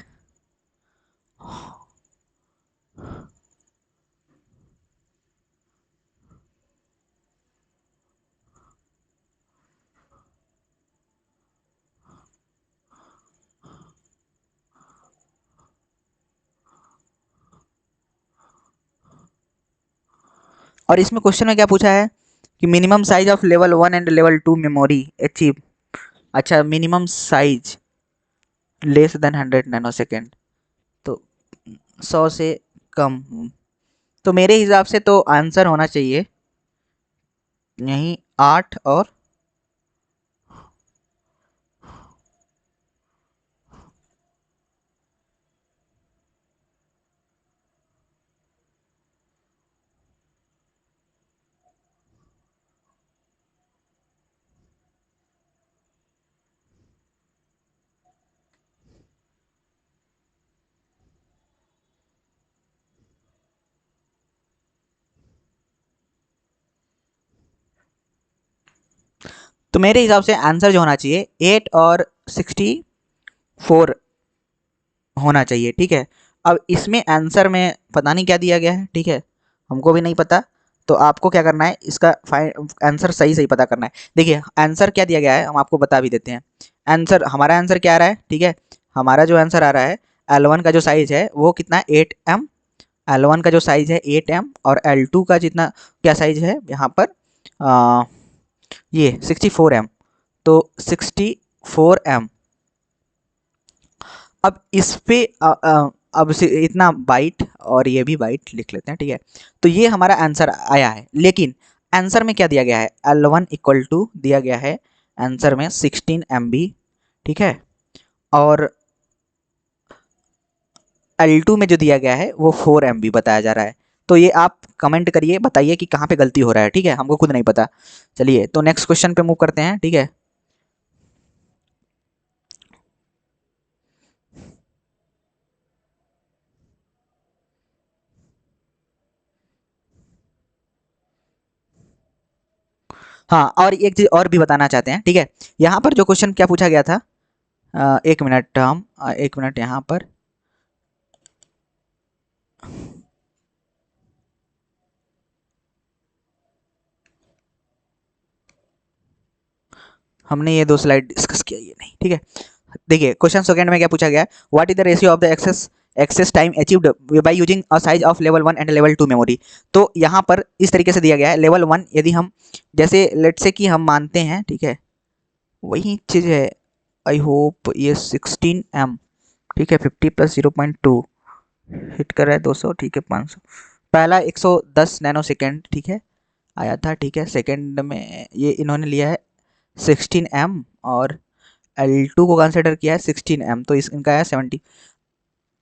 और इसमें क्वेश्चन में क्या पूछा है कि minimum size of level 1 and level 2 memory achieve. अच्छा, minimum size less than 100 nanosecond, तो 100 से कम। तो मेरे हिसाब से तो आंसर होना चाहिए यहीं 8 और तो मेरे हिसाब से आंसर जो होना चाहिए 8 और 64 होना चाहिए, ठीक है। अब इसमें आंसर में पता नहीं क्या दिया गया है, ठीक है, हमको भी नहीं पता। तो आपको क्या करना है, इसका आंसर सही सही पता करना है। देखिए आंसर क्या दिया गया है, हम आपको बता भी देते हैं। आंसर, हमारा आंसर क्या आ रहा है, ठीक है, हमारा जो आंसर आ रहा है, L1 का जो साइज है वो कितना है, 8M। L1 का जो साइज है 8M, और L2 का जितना क्या साइज है यहाँ पर, आ, ये 64M। तो 64M। अब इस पे अब से इतना बाइट और ये भी बाइट लिख लेते हैं, ठीक है। तो ये हमारा आंसर आया है, लेकिन आंसर में क्या दिया गया है, L1 इक्वल टू दिया गया है आंसर में 16 MB, ठीक है। और L2 में जो दिया गया है वो 4 MB बताया जा रहा है। तो ये आप कमेंट करिए, बताइए कि कहाँ पे गलती हो रहा है, ठीक है, हमको खुद नहीं पता। चलिए तो नेक्स्ट क्वेश्चन पे मूव करते हैं, ठीक है। हाँ, और एक चीज़ और भी बताना चाहते हैं, ठीक है। यहाँ पर जो क्वेश्चन क्या पूछा गया था, एक मिनट, हम एक मिनट यहाँ पर, हमने ये 2 स्लाइड डिस्कस किया, ये नहीं, ठीक है। देखिए क्वेश्चन सेकंड में क्या पूछा गया है, what is the ratio of the access time achieved by using a size of level 1 and level 2 memory. तो यहाँ पर इस तरीके से दिया गया है, लेवल 1 यदि हम, जैसे लेट से कि हम मानते हैं, ठीक है, वही चीज़ है। आई होप ये 16M, ठीक है, 50 प्लस 0.2 हिट कर रहा है 200, ठीक है, 500। पहला 110 नैनो सेकेंड, ठीक है, आया था, ठीक है। सेकेंड में ये इन्होंने लिया है 16M, और L2 को कंसिडर किया है 16M, तो इस इनका आया 70,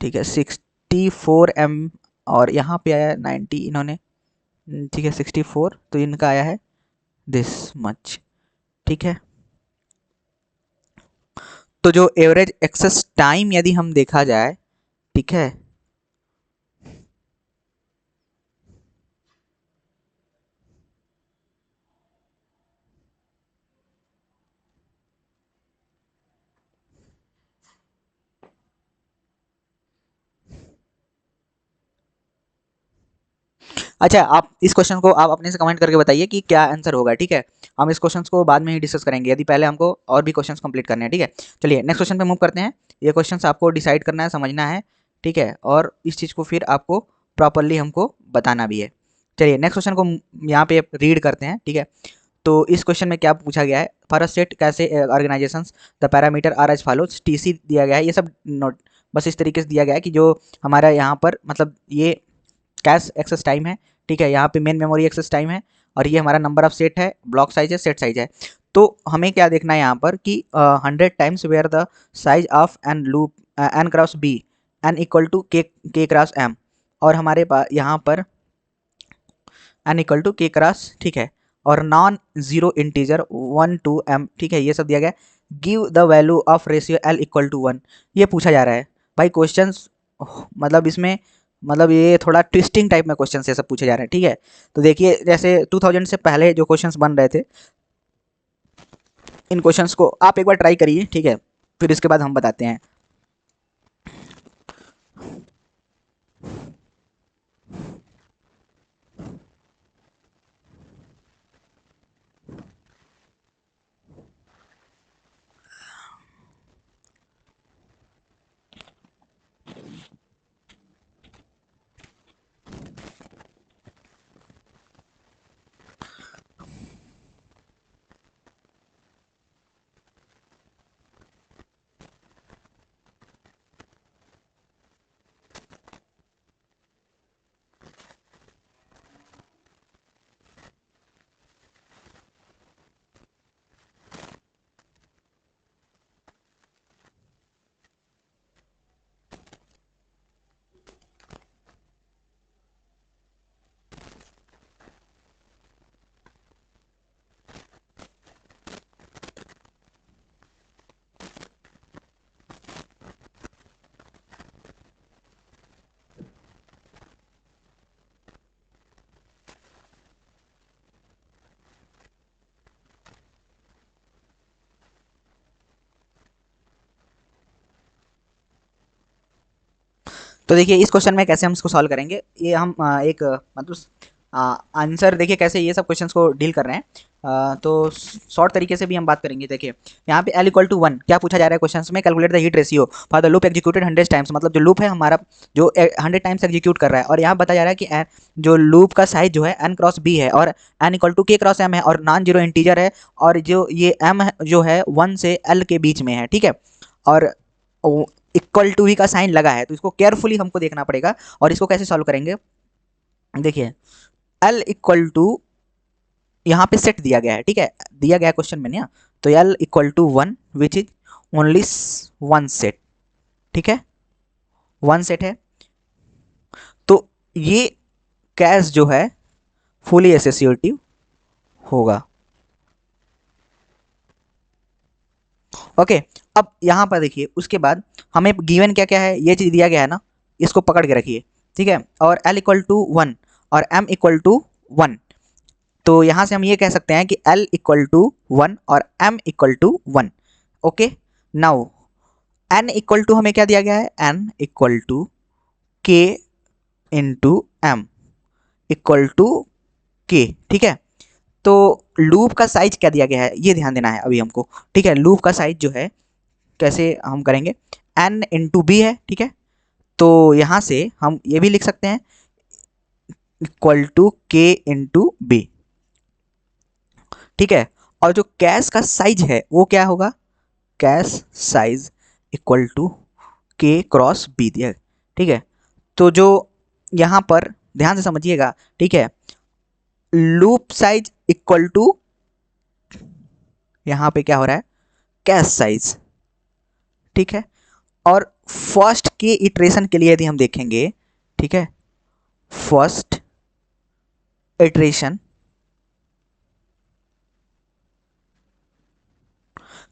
ठीक है, 64M। और यहाँ पे आया 90 इन्होंने, ठीक है, 64, तो इनका आया है दिस मच, ठीक है। तो जो एवरेज एक्सेस टाइम यदि हम देखा जाए, ठीक है, अच्छा, आप इस क्वेश्चन को आप अपने से कमेंट करके बताइए कि क्या आंसर होगा, ठीक है। हम इस क्वेश्चन को बाद में ही डिस्कस करेंगे, यदि पहले हमको और भी क्वेश्चन कंप्लीट करने हैं, ठीक है। चलिए नेक्स्ट क्वेश्चन पे मूव करते हैं। ये क्वेश्चन आपको डिसाइड करना है, समझना है, ठीक है, और इस चीज़ को फिर आपको प्रॉपरली हमको बताना भी है। चलिए नेक्स्ट क्वेश्चन को यहाँ पे रीड करते हैं, ठीक है। तो इस क्वेश्चन में क्या पूछा गया है, फॉर अ सेट कैसे organization the parameter are as follows, TC दिया गया है, ये सब नोट बस इस तरीके से दिया गया है कि जो हमारा यहाँ पर मतलब ये कैश एक्सेस टाइम है, ठीक है, यहाँ पे मेन मेमोरी एक्सेस टाइम है, और ये हमारा नंबर ऑफ सेट है, ब्लॉक साइज है, सेट साइज है। तो हमें क्या देखना है यहाँ पर कि 100 times where the size of an loop n cross b n equal to k cross m, और हमारे पास यहाँ पर n equal to k cross, ठीक है, और नॉन जीरो इंटीजर 1 2 M, ठीक है, ये सब दिया गया। Give the value of ratio L equal to 1, ये पूछा जा रहा है भाई। क्वेश्चन मतलब इसमें मतलब ये थोड़ा ट्विस्टिंग टाइप में क्वेश्चन ये सब पूछे जा रहे हैं, ठीक है। तो देखिए जैसे 2000 से पहले जो क्वेश्चंस बन रहे थे, इन क्वेश्चंस को आप एक बार ट्राई करिए, ठीक है, फिर इसके बाद हम बताते हैं। तो देखिए इस क्वेश्चन में कैसे हम इसको सॉल्व करेंगे, ये हम एक मतलब आंसर देखिए कैसे ये सब क्वेश्चंस को डील कर रहे हैं। तो शॉर्ट तरीके से भी हम बात करेंगे। देखिए यहाँ पे L = 1 क्या पूछा जा रहा है क्वेश्चन में, calculate the heat ratio for the loop executed 100 times, मतलब जो लूप है हमारा जो 100 टाइम्स एग्जीक्यूट कर रहा है, और यहाँ बताया जा रहा है कि जो लूप का साइज जो है n×b है और n = k×m है और नॉन जीरो इंटीजर है, और जो ये m जो है 1 से L के बीच में है, ठीक है, और इक्वल टू ही का साइन लगा है, तो इसको केयरफुली हमको देखना पड़ेगा। और इसको कैसे सॉल्व करेंगे, देखिए L = यहाँ पे सेट दिया गया है, ठीक है, दिया गया क्वेश्चन में ना, तो L = 1 which is only 1 set, ठीक है, 1 सेट है। तो ये कैश जो है फुली एसोसिएटिव होगा। ओके, अब यहाँ पर देखिए उसके बाद हमें गिवन क्या क्या है, ये चीज़ दिया गया है ना, इसको पकड़ के रखिए, ठीक है, और L = 1 और M = 1, तो यहाँ से हम ये कह सकते हैं कि L = 1 और M = 1। ओके, नाउ N = हमें क्या दिया गया है, N = K × M = K, ठीक है। तो लूप का साइज क्या दिया गया है ये ध्यान देना है अभी हमको, ठीक है। लूप का साइज जो है कैसे हम करेंगे, N × B है, ठीक है, तो यहाँ से हम ये भी लिख सकते हैं =K × B, ठीक है। और जो कैश का साइज है वो क्या होगा, कैश साइज = K×B दिया, ठीक है। तो जो यहाँ पर ध्यान से समझिएगा, ठीक है, लूप साइज इक्वल टू यहाँ पे क्या हो रहा है, कैश साइज, ठीक है। और फर्स्ट के इटरेशन के लिए यदि हम देखेंगे, ठीक है, फर्स्ट इटरेशन,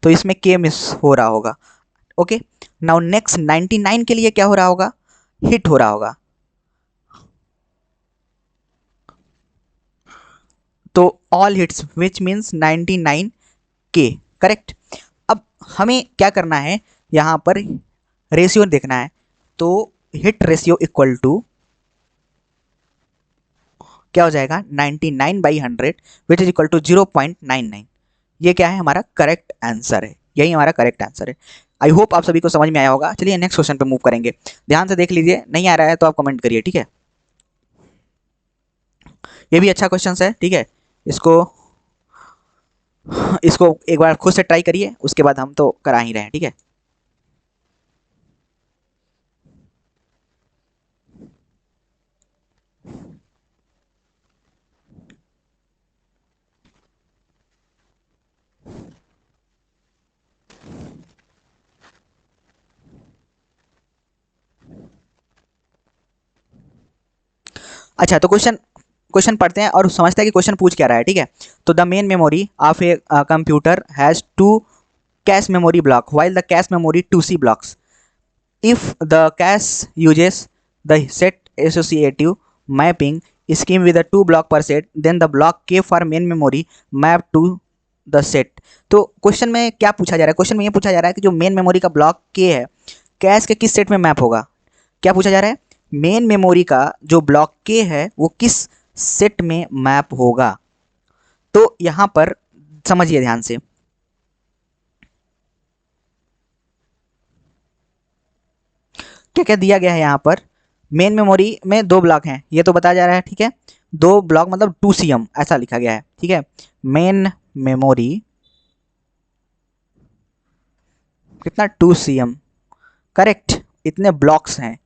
तो इसमें के मिस हो रहा होगा। ओके, नाउ नेक्स्ट 99 के लिए क्या हो रहा होगा, हिट हो रहा होगा। तो ऑल हिट्स विच मीन्स 99 के, करेक्ट। अब हमें क्या करना है, यहाँ पर रेशियो देखना है, तो हिट रेशियो इक्वल टू क्या हो जाएगा, 99/100 विच इज इक्वल टू 0.99। ये क्या है, हमारा करेक्ट आंसर है, यही हमारा करेक्ट आंसर है। आई होप आप सभी को समझ में आया होगा। चलिए नेक्स्ट क्वेश्चन पे मूव करेंगे, ध्यान से देख लीजिए, नहीं आ रहा है तो आप कमेंट करिए, ठीक है। ये भी अच्छा क्वेश्चन है, ठीक है, इसको इसको एक बार खुद से ट्राई करिए, उसके बाद हम तो करा ही रहे हैं, ठीक है। अच्छा, तो क्वेश्चन क्वेश्चन पढ़ते हैं और समझते हैं कि क्वेश्चन पूछ क्या रहा है, ठीक है। तो the main memory of a computer has 2 cache memory block while the cache memory 2C blocks. If the cache uses the set associative mapping scheme with the 2 block per set, then the block K for main memory map to the set। तो question में क्या पूछा जा रहा है, question में ये पूछा जा रहा है कि जो मेन मेमोरी का ब्लॉक K है, कैश के किस सेट में मैप होगा। क्या पूछा जा रहा है, मेन मेमोरी का जो ब्लॉक K है वो किस सेट में मैप होगा। तो यहाँ पर समझिए ध्यान से, क्या क्या दिया गया है यहाँ पर। मेन मेमोरी में 2 ब्लॉक हैं, ये तो बताया जा रहा है, ठीक है, 2 ब्लॉक मतलब 2CM ऐसा लिखा गया है, ठीक है। मेन मेमोरी कितना, 2CM, करेक्ट, इतने ब्लॉक्स हैं।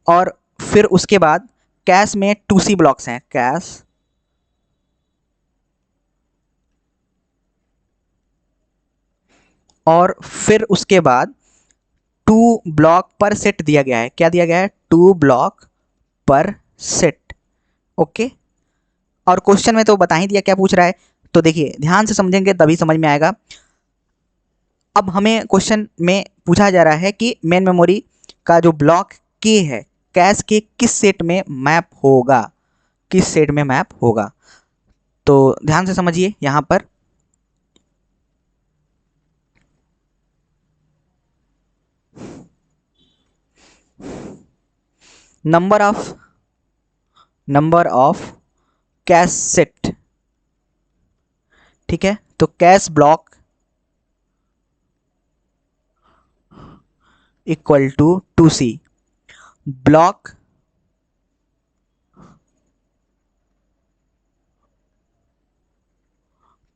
और फिर उसके बाद कैश में 2C ब्लॉक्स हैं, कैश और फिर उसके बाद 2 ब्लॉक पर सेट दिया गया है, क्या दिया गया है, 2 ब्लॉक पर सेट। ओके, और क्वेश्चन में तो बता ही दिया क्या पूछ रहा है, तो देखिए ध्यान से समझेंगे तभी समझ में आएगा। अब हमें क्वेश्चन में पूछा जा रहा है कि मेन मेमोरी का जो ब्लॉक के है, कैश के किस सेट में मैप होगा, किस सेट में मैप होगा। तो ध्यान से समझिए यहाँ पर, नंबर ऑफ कैश सेट, ठीक है, तो cache block equal to 2C, block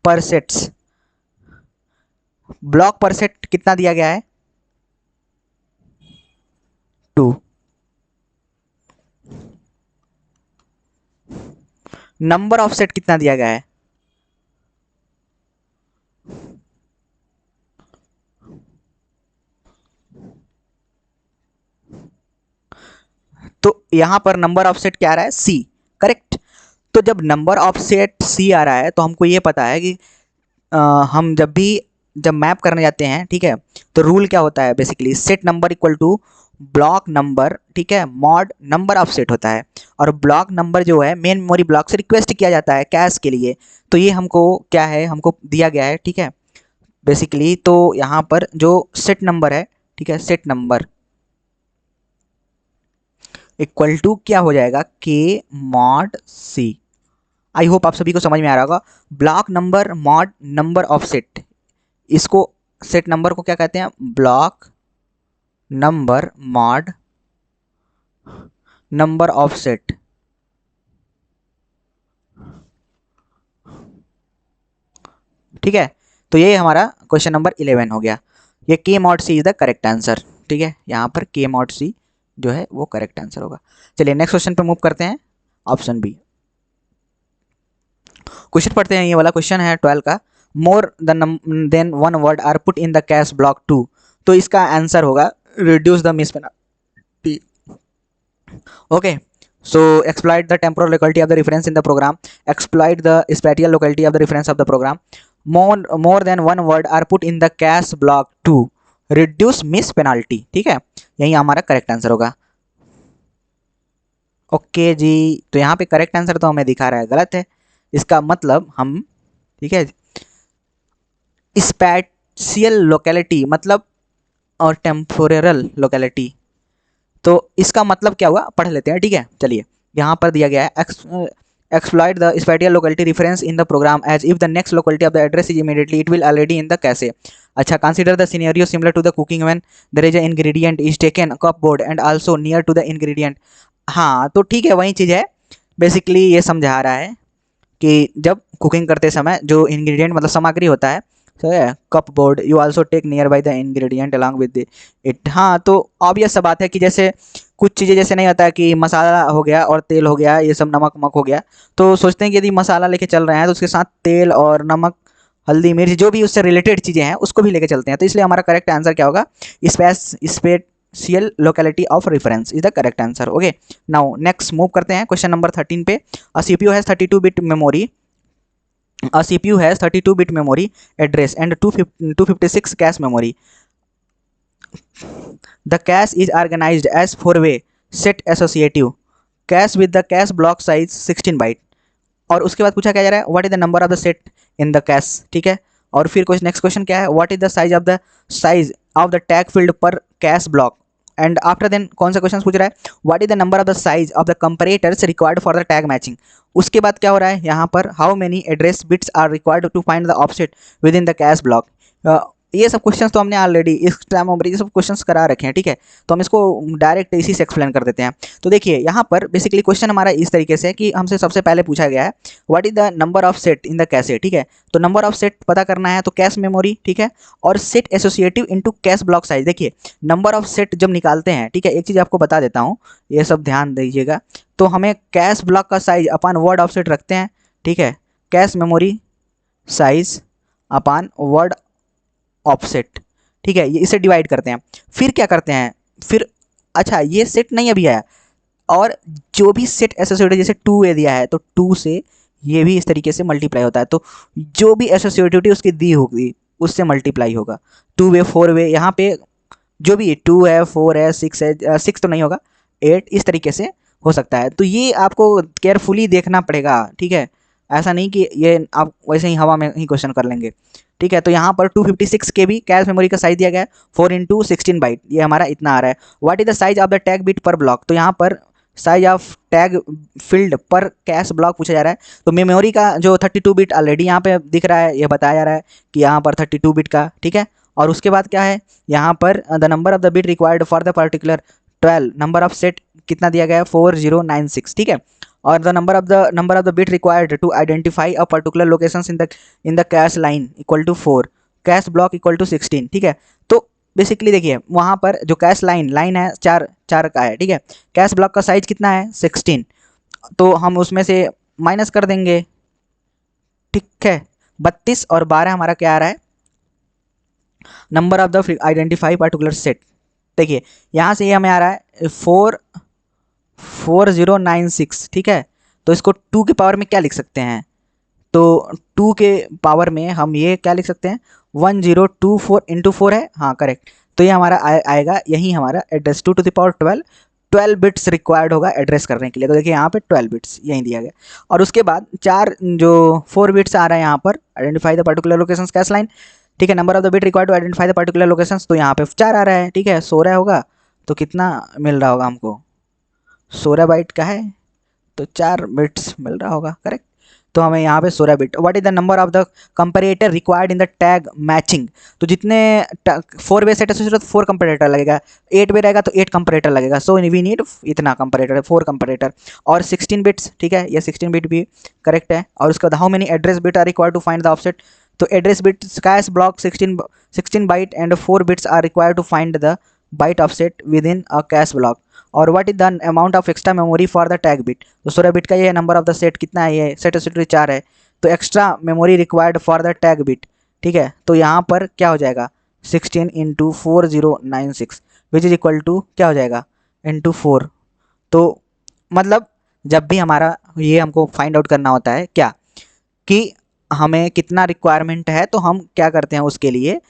per sets, block per set कितना दिया गया है 2, नंबर ऑफ सेट कितना दिया गया है तो यहां पर नंबर ऑफ सेट क्या आ रहा है C, करेक्ट। तो जब नंबर ऑफ सेट C आ रहा है तो हमको ये पता है कि हम जब मैप करने जाते हैं, ठीक है, तो रूल क्या होता है basically set number equal to block number, ठीक है, मॉड नंबर ऑफ सेट होता है। और ब्लॉक नंबर जो है मेन मेमोरी ब्लॉक से रिक्वेस्ट किया जाता है कैश के लिए, तो ये हमको क्या है, हमको दिया गया है, ठीक है, बेसिकली। तो यहाँ पर जो सेट नंबर है, ठीक है, सेट नंबर इक्वल टू क्या हो जाएगा के मॉड सी। आई होप आप सभी को समझ में आ रहा होगा। Block number mod number of set, इसको सेट नंबर को क्या कहते हैं, block number mod number of set, ठीक है। तो ये हमारा क्वेश्चन नंबर 11 हो गया। ये k mod c is the correct answer, ठीक है, यहाँ पर के मॉड सी जो है वो करेक्ट आंसर होगा। चलिए नेक्स्ट क्वेश्चन पे मूव करते हैं, ऑप्शन बी। क्वेश्चन पढ़ते हैं, ये वाला क्वेश्चन है 12 का। More than one word are put in the cache block 2, तो इसका आंसर होगा reduce the miss penalty. Okay, so exploit the temporal locality of the reference in the program, exploit the spatial locality of the reference of the program, more than one word are put in the cache block to reduce miss penalty, ठीक है, यही हमारा correct answer होगा। Okay जी, तो यहाँ पे correct answer तो हमें दिखा रहा है गलत है, इसका मतलब हम, ठीक है, स्पैटियल लोकेलिटी मतलब और टेम्पोरल लोकेलिटी, तो इसका मतलब क्या हुआ पढ़ लेते हैं, ठीक है। चलिए यहाँ पर दिया गया है exploit the spatial locality reference in the program as if the next locality of the address is immediately it will already in the cache। अच्छा, consider the scenario similar to the cooking when there is a ingredient is taken cupboard and also near to the ingredient। हाँ तो ठीक है, वही चीज़ है, basically ये समझा रहा है कि जब कुकिंग करते समय जो इंग्रेडिएंट मतलब सामग्री होता है, तो cupboard you also take near by the ingredient along with it. हाँ तो ऑब्वियस सा बात है कि जैसे कुछ चीज़ें जैसे नहीं होता है कि मसाला हो गया और तेल हो गया, ये सब नमक वमक हो गया, तो सोचते हैं कि यदि मसाला लेके चल रहे हैं तो उसके साथ तेल और नमक हल्दी मिर्च जो भी उससे रिलेटेड चीज़ें हैं उसको भी लेके चलते हैं, तो इसलिए हमारा करेक्ट आंसर क्या होगा, spatial locality of reference is the correct answer. Okay, now next move करते हैं क्वेश्चन नंबर 13 पे। A CPU has 32 bit memory, a CPU has 32-bit memory address and 256 cache memory. The cache is organized as four-way set associative cache with the cache block size 16 byte। और उसके बाद पूछा क्या जा रहा है, what is the number of the set in the cache, ठीक है। और फिर कुछ नेक्स्ट क्वेश्चन क्या है, what is the size of the tag field per cache block. And after then कौन सा क्वेश्चन पूछ रहा है, what is the number of the size of the comparators required for the tag matching. उसके बाद क्या हो रहा है यहाँ पर, how many address bits are required to find the offset within the cache block. ये सब क्वेश्चंस तो हमने ऑलरेडी इस टाइम में ये सब क्वेश्चंस करा रखे हैं, ठीक है, तो हम इसको डायरेक्ट इसी से एक्सप्लेन कर देते हैं। तो देखिए यहाँ पर बेसिकली क्वेश्चन हमारा इस तरीके से है कि हमसे सबसे पहले पूछा गया है what is the number of set in the cache, ठीक है, तो नंबर ऑफ सेट पता करना है तो कैश मेमोरी, ठीक है, और set associative into cash block size. देखिए नंबर ऑफ सेट जब निकालते हैं, ठीक है, एक चीज़ आपको बता देता हूँ, ये सब ध्यान दीजिएगा, तो हमें कैश ब्लॉक का size upon word of set रखते हैं, ठीक है, कैश मेमोरी साइज अपान वर्ड ऑफसेट, ठीक है, ये इसे डिवाइड करते हैं। फिर क्या करते हैं, फिर अच्छा ये सेट नहीं अभी आया, और जो भी सेट एसोसिएटिव जैसे 2A दिया है तो 2 से ये भी इस तरीके से मल्टीप्लाई होता है, तो जो भी एसोसिएटिविटी उसकी दी होगी उससे मल्टीप्लाई होगा। 2 वे 4 वे, यहाँ पे जो भी 2 है 4 है 6 है, 6 तो नहीं होगा 8, इस तरीके से हो सकता है। तो ये आपको केयरफुली देखना पड़ेगा, ठीक है, ऐसा नहीं कि ये आप वैसे ही हवा में ही क्वेश्चन कर लेंगे, ठीक है। तो यहाँ पर 256 के भी कैश मेमोरी का साइज दिया गया है 4 × 16 बाइट, ये हमारा इतना आ रहा है। What is the size of the tag bit पर ब्लॉक, तो यहाँ पर size of tag field per cache block पूछा जा रहा है। तो मेमोरी का जो 32 बिट ऑलरेडी यहाँ पे दिख रहा है, ये बताया जा रहा है कि यहाँ पर 32 बिट का, ठीक है। और उसके बाद क्या है यहाँ पर the number of the bit required for the particular 12 number of set कितना दिया गया है 4096, ठीक है। और the number of the bit required to identify a particular locations in the cache line equal to 4, cache block equal to 16, ठीक है। तो बेसिकली देखिए वहाँ पर जो कैश लाइन है चार का है, ठीक है। कैश ब्लॉक का साइज कितना है 16, तो हम उसमें से माइनस कर देंगे, ठीक है। 32 और 12 हमारा क्या आ रहा है number of the identify particular set. देखिए यहाँ से ये हमें आ रहा है 4096, ठीक है। तो इसको 2 के पावर में क्या लिख सकते हैं, तो 2 के पावर में हम ये क्या लिख सकते हैं 1024 इंटू 4 है, हाँ करेक्ट। तो ये हमारा आएगा यही हमारा address 2 to the power 12 bits required होगा एड्रेस करने के लिए। तो देखिए यहाँ पे 12 बिट्स यहीं दिया गया। और उसके बाद 4 बिट्स आ रहा है यहाँ पर identify the particular locations cache line, ठीक है। Number of the bit required to identify the particular locations, तो यहाँ पे 4 आ रहा है, ठीक है। 16 होगा तो कितना मिल रहा होगा हमको 16 बाइट का है, तो 4 बिट्स मिल रहा होगा, करेक्ट। तो हमें यहाँ पे 16 bit. What is the number of the comparator required in the tag matching, तो जितने 4 वे सेट एसोसिएटेड तो 4 कंपैरेटर लगेगा, 8 वे रहेगा तो 8 कंपैरेटर लगेगा। सो वी नीड इतना कंपैरेटर 4 कंपैरेटर। और 16 बिट्स, ठीक है, ये 16 बिट भी करेक्ट है। और उसके बाद how many address bit are required to find the offset, तो address bit cache block 16 byte and 4 bits are required to find the byte offset within a cache block. और what is the amount of extra memory for the tag bit, तो 16 bit का ये number of the set कितना है, ये set associated 4 है, तो extra memory required for the tag bit, ठीक है। तो यहाँ पर क्या हो जाएगा 16 into 4096 which is equal to क्या हो जाएगा इंटू 4। तो मतलब जब भी हमारा ये हमको फाइंड आउट करना होता है क्या कि हमें कितना रिक्वायरमेंट है, तो हम क्या करते हैं उसके लिए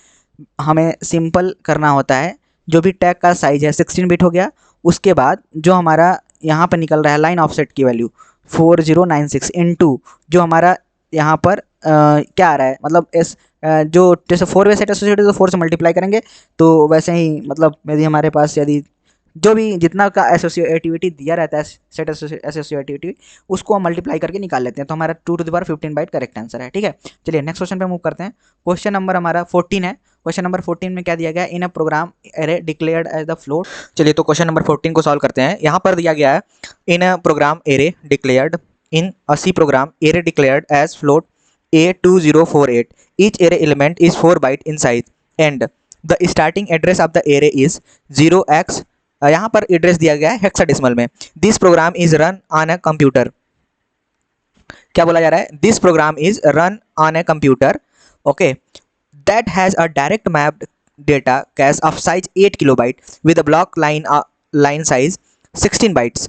हमें सिंपल करना होता है। जो भी टैग का साइज है 16 बिट हो गया, उसके बाद जो हमारा यहाँ पर निकल रहा है लाइन ऑफसेट की वैल्यू 4096 इंटू जो हमारा यहाँ पर क्या आ रहा है मतलब जो जैसे 4 वे सेट एसोसिएटेड तो 4 से मल्टीप्लाई करेंगे, तो वैसे ही मतलब यदि हमारे पास यदि जो भी जितना का एसोसिएटिविटी दिया रहता है सेट एसोसिएटिविटी उसको हम मल्टीप्लाई करके निकाल लेते हैं। तो हमारा 2 to the power 15 byte correct answer है, ठीक है। चलिए नेक्स्ट क्वेश्चन पे मूव करते हैं। क्वेश्चन नंबर हमारा 14 है। क्वेश्चन नंबर 14 में क्या दिया गया, in a program array declared as the float. चलिए तो क्वेश्चन नंबर 14 को सॉल्व करते हैं। यहाँ पर दिया गया है in a program array declared in a C program array declared as float A2048, each array element is 4 byte in size and the starting address of the array is 0x, यहाँ पर address दिया गया है hexadecimal में। This program is run on a computer, क्या बोला जा रहा है this program is run on a computer okay that has a direct mapped data cache of size 8 kilobyte with a block line size 16 bytes.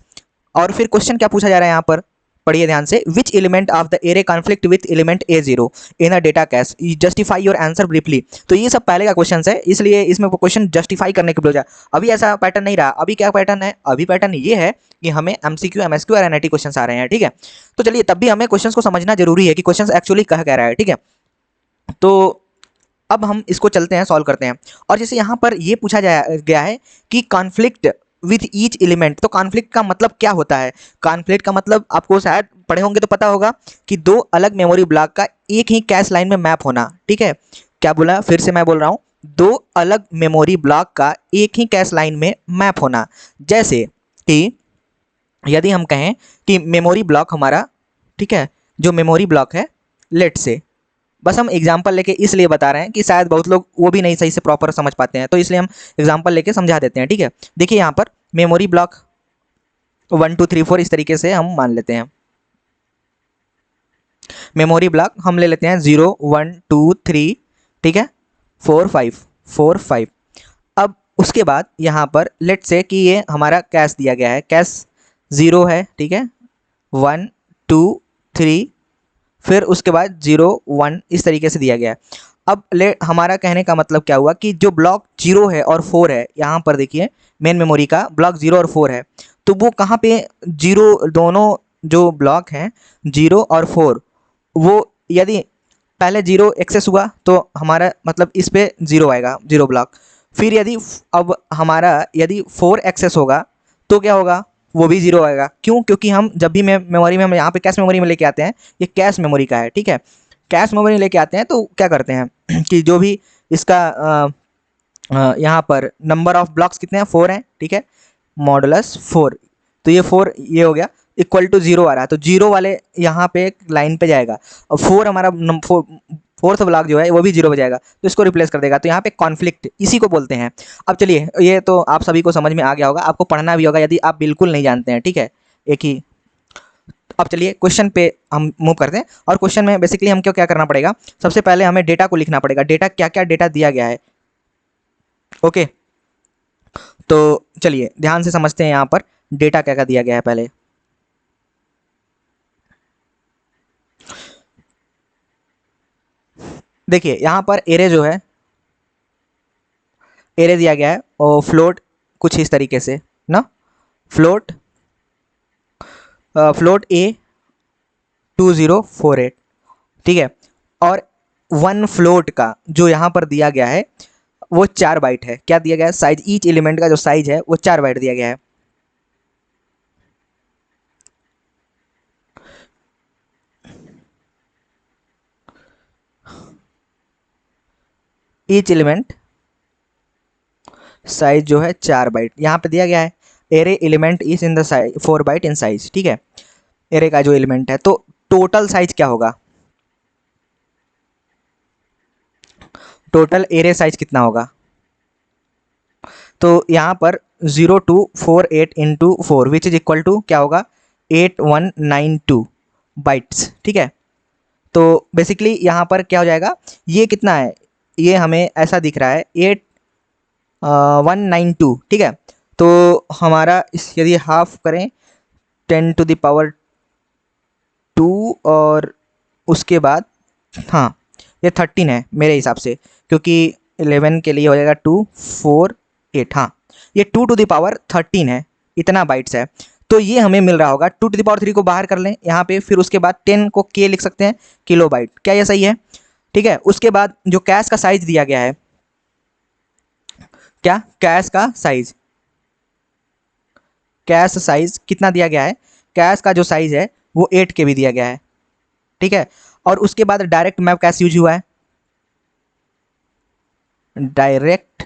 और फिर question क्या पूछा जा रहा है यहाँ पर पढ़िए ध्यान से, which element of the array conflict with element A0 in a data cache, justify your answer briefly. तो ये सब पहले का क्वेश्चन है, इसलिए इसमें क्वेश्चन जस्टिफाई करने के लिए अभी ऐसा पैटर्न नहीं रहा। अभी क्या पैटर्न है, अभी पैटर्न ये है कि हमें MCQ MSQ और NIT क्वेश्चन आ रहे हैं, ठीक है। तो चलिए तब भी हमें क्वेश्चन को समझना जरूरी है कि क्वेश्चन एक्चुअली कह रहा है, ठीक है। तो अब हम इसको चलते हैं सॉल्व करते हैं। और जैसे यहाँ पर ये पूछा गया है कि कॉन्फ्लिक्ट विथ ईच एलिमेंट, तो कॉन्फ्लिक्ट का मतलब क्या होता है, कॉन्फ्लिक्ट का मतलब आपको शायद पढ़े होंगे तो पता होगा कि दो अलग मेमोरी ब्लॉक का एक ही कैश लाइन में मैप होना, ठीक है। क्या बोला, फिर से मैं बोल रहा हूँ, दो अलग मेमोरी ब्लॉक का एक ही कैश लाइन में मैप होना। जैसे कि यदि हम कहें कि मेमोरी ब्लॉक हमारा, ठीक है, जो मेमोरी ब्लॉक है लेट से, बस हम एग्जाम्पल लेके इसलिए बता रहे हैं कि शायद बहुत लोग वो भी नहीं सही से प्रॉपर समझ पाते हैं, तो इसलिए हम एग्जाम्पल लेके समझा देते हैं, ठीक है। देखिए यहाँ पर मेमोरी ब्लॉक 1 2 3 4 इस तरीके से हम मान लेते हैं। मेमोरी ब्लॉक हम ले लेते हैं 0 1 2 3, ठीक है, 4 5। अब उसके बाद यहाँ पर लेट से कि ये हमारा कैश दिया गया है, कैश 0 है, ठीक है, 1 2 3, फिर उसके बाद 0 1 इस तरीके से दिया गया है। अब हमारा कहने का मतलब क्या हुआ कि जो ब्लॉक 0 है और 4 है, यहाँ पर देखिए मेन मेमोरी का ब्लॉक 0 और 4 है, तो वो कहाँ पे 0, दोनों जो ब्लॉक हैं 0 और 4, वो यदि पहले 0 एक्सेस हुआ तो हमारा मतलब इस पे 0 आएगा, 0 ब्लॉक। फिर यदि अब हमारा यदि 4 एक्सेस होगा तो क्या होगा, वो भी जीरो आएगा। क्यों? क्योंकि हम जब भी मेमोरी में हम यहाँ पे कैश मेमोरी में लेके आते हैं, ये कैश मेमोरी का है, ठीक है। कैश मेमोरी लेके आते हैं तो क्या करते हैं कि जो भी इसका यहाँ पर नंबर ऑफ ब्लॉक्स कितने हैं, 4 हैं, ठीक है, मॉडुलस 4, तो ये 4 ये हो गया इक्वल टू 0 आ रहा है, तो 0 वाले यहाँ पे लाइन पे जाएगा और 4 हमारा फोर्थ ब्लॉक जो है वो भी 0 हो जाएगा, तो इसको रिप्लेस कर देगा। तो यहाँ पे कॉन्फ्लिक्ट इसी को बोलते हैं। अब चलिए, ये तो आप सभी को समझ में आ गया होगा, आपको पढ़ना भी होगा यदि आप बिल्कुल नहीं जानते हैं, ठीक है, एक ही। अब चलिए क्वेश्चन पे हम मूव करते हैं, और क्वेश्चन में बेसिकली हमको क्या करना पड़ेगा, सबसे पहले हमें डेटा को लिखना पड़ेगा, डेटा क्या क्या डेटा दिया गया है। ओके, तो चलिए ध्यान से समझते हैं यहाँ पर डेटा क्या क्या दिया गया है। पहले देखिए यहाँ पर एरे जो है, एरे दिया गया है और फ्लोट कुछ इस तरीके से ना, फ्लोट फ्लोट ए 2048, ठीक है, और वन फ्लोट का जो यहाँ पर दिया गया है वो 4 बाइट है। क्या दिया गया है? साइज, ईच एलिमेंट का जो साइज है वो 4 बाइट दिया गया है। ईच एलिमेंट साइज जो है 4 बाइट यहाँ पे दिया गया है। Array element is in the size 4 byte in size, ठीक है, एरे का जो एलिमेंट है। तो टोटल साइज क्या होगा, टोटल एरे साइज कितना होगा? तो यहाँ पर 0248 into 4 which is equal to क्या होगा, 8192 बाइट्स, ठीक है। तो बेसिकली यहाँ पर क्या हो जाएगा, ये कितना है, ये हमें ऐसा दिख रहा है 8192, ठीक है। तो हमारा इस यदि हाफ करें 10 टू द पावर 2 और उसके बाद, हाँ ये 13 है मेरे हिसाब से, क्योंकि 11 के लिए हो जाएगा 2 4 8, हाँ ये 2 टू द पावर 13 है, इतना बाइट्स है। तो ये हमें मिल रहा होगा, 2 टू द पावर 3 को बाहर कर लें यहाँ पे, फिर उसके बाद 10 को के लिख सकते हैं, किलो बाइट, क्या ये सही है? ठीक है। उसके बाद जो कैश का साइज दिया गया है, क्या कैश का साइज, कैश साइज कितना दिया गया है, कैश का जो साइज है वो 8 के भी दिया गया है, ठीक है। और उसके बाद डायरेक्ट मैप कैसे यूज हुआ है, डायरेक्ट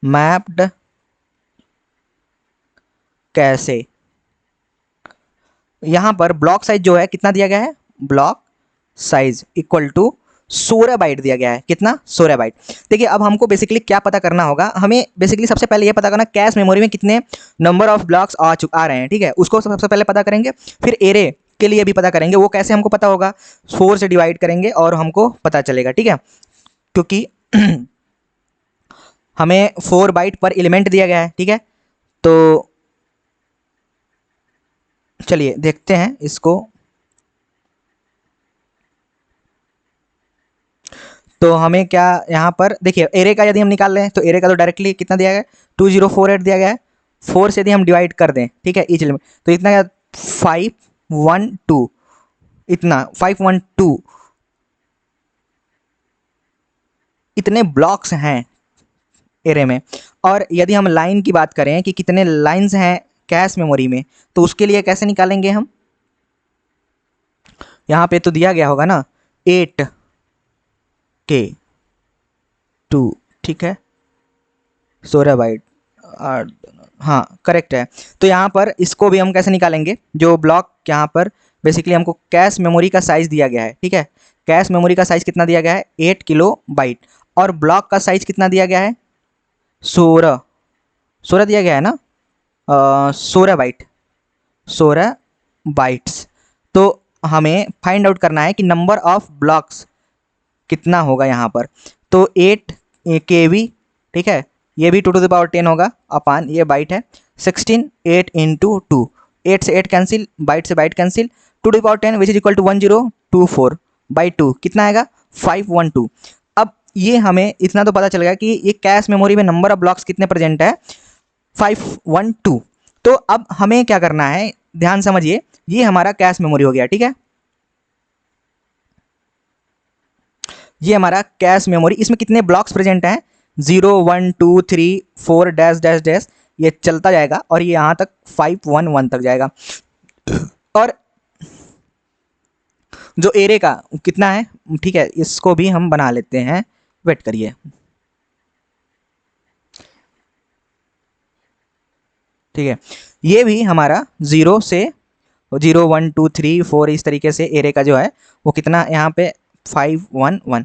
मैप्ड कैसे, यहां पर ब्लॉक साइज जो है कितना दिया गया है, block size equal to 16 byte दिया गया है, कितना, 16 बाइट। देखिए अब हमको बेसिकली क्या पता करना होगा, हमें बेसिकली सबसे पहले ये पता करना कैश मेमोरी में कितने नंबर ऑफ ब्लॉक्स आ रहे हैं, ठीक है, उसको सबसे पहले पता करेंगे। फिर एरे के लिए भी पता करेंगे, वो कैसे हमको पता होगा, 4 से डिवाइड करेंगे और हमको पता चलेगा, ठीक है, क्योंकि हमें 4 बाइट पर एलिमेंट दिया गया है, ठीक है। तो चलिए देखते हैं इसको। तो हमें क्या यहाँ पर देखिए, एरे का यदि हम निकाल लें तो एरे का तो डायरेक्टली कितना दिया गया है, 2048 दिया गया है। 4 से यदि हम डिवाइड कर दें, ठीक है, ईच एलिमेंट, तो इतना क्या, 512, इतना 512 इतने ब्लॉक्स हैं एरे में। और यदि हम लाइन की बात करें कि कितने लाइंस हैं कैश मेमोरी में, तो उसके लिए कैसे निकालेंगे हम, यहाँ पे तो दिया गया होगा ना 8 के 2, ठीक है, 16 बाइट, हाँ करेक्ट है। तो यहाँ पर इसको भी हम कैसे निकालेंगे, जो ब्लॉक यहाँ पर बेसिकली हमको कैश मेमोरी का साइज दिया गया है, ठीक है, कैश मेमोरी का साइज कितना दिया गया है, 8 किलो बाइट, और ब्लॉक का साइज कितना दिया गया है, 16 दिया गया है ना, 16 बाइट, 16 बाइट्स। तो हमें फाइंड आउट करना है कि नंबर ऑफ ब्लॉक्स कितना होगा यहाँ पर। तो 8 KB, ठीक है, ये भी 2 टू द पावर 10 होगा अपान ये बाइट है 16, 8 इंटू 2, 8 से 8 कैंसिल, बाइट से byte cancel, 2 to the power 10 which is equal to 1024 by 2 कितना आएगा, 512। अब ये हमें इतना तो पता चल गया कि ये कैश मेमोरी में नंबर ऑफ ब्लॉक्स कितने प्रेजेंट है, 512। तो अब हमें क्या करना है, ध्यान समझिए, ये हमारा कैश मेमोरी हो गया, ठीक है, ये हमारा कैश मेमोरी, इसमें कितने ब्लॉक्स प्रेजेंट हैं, 0 1 2 3 4 डैश डैश डैश, ये चलता जाएगा और ये यहाँ तक 511 तक जाएगा। और जो एरे का कितना है, ठीक है, इसको भी हम बना लेते हैं, वेट करिए। ठीक है, ये भी हमारा 0 से 0 1 2 3 4 इस तरीके से एरे का जो है वो कितना यहाँ पे 511।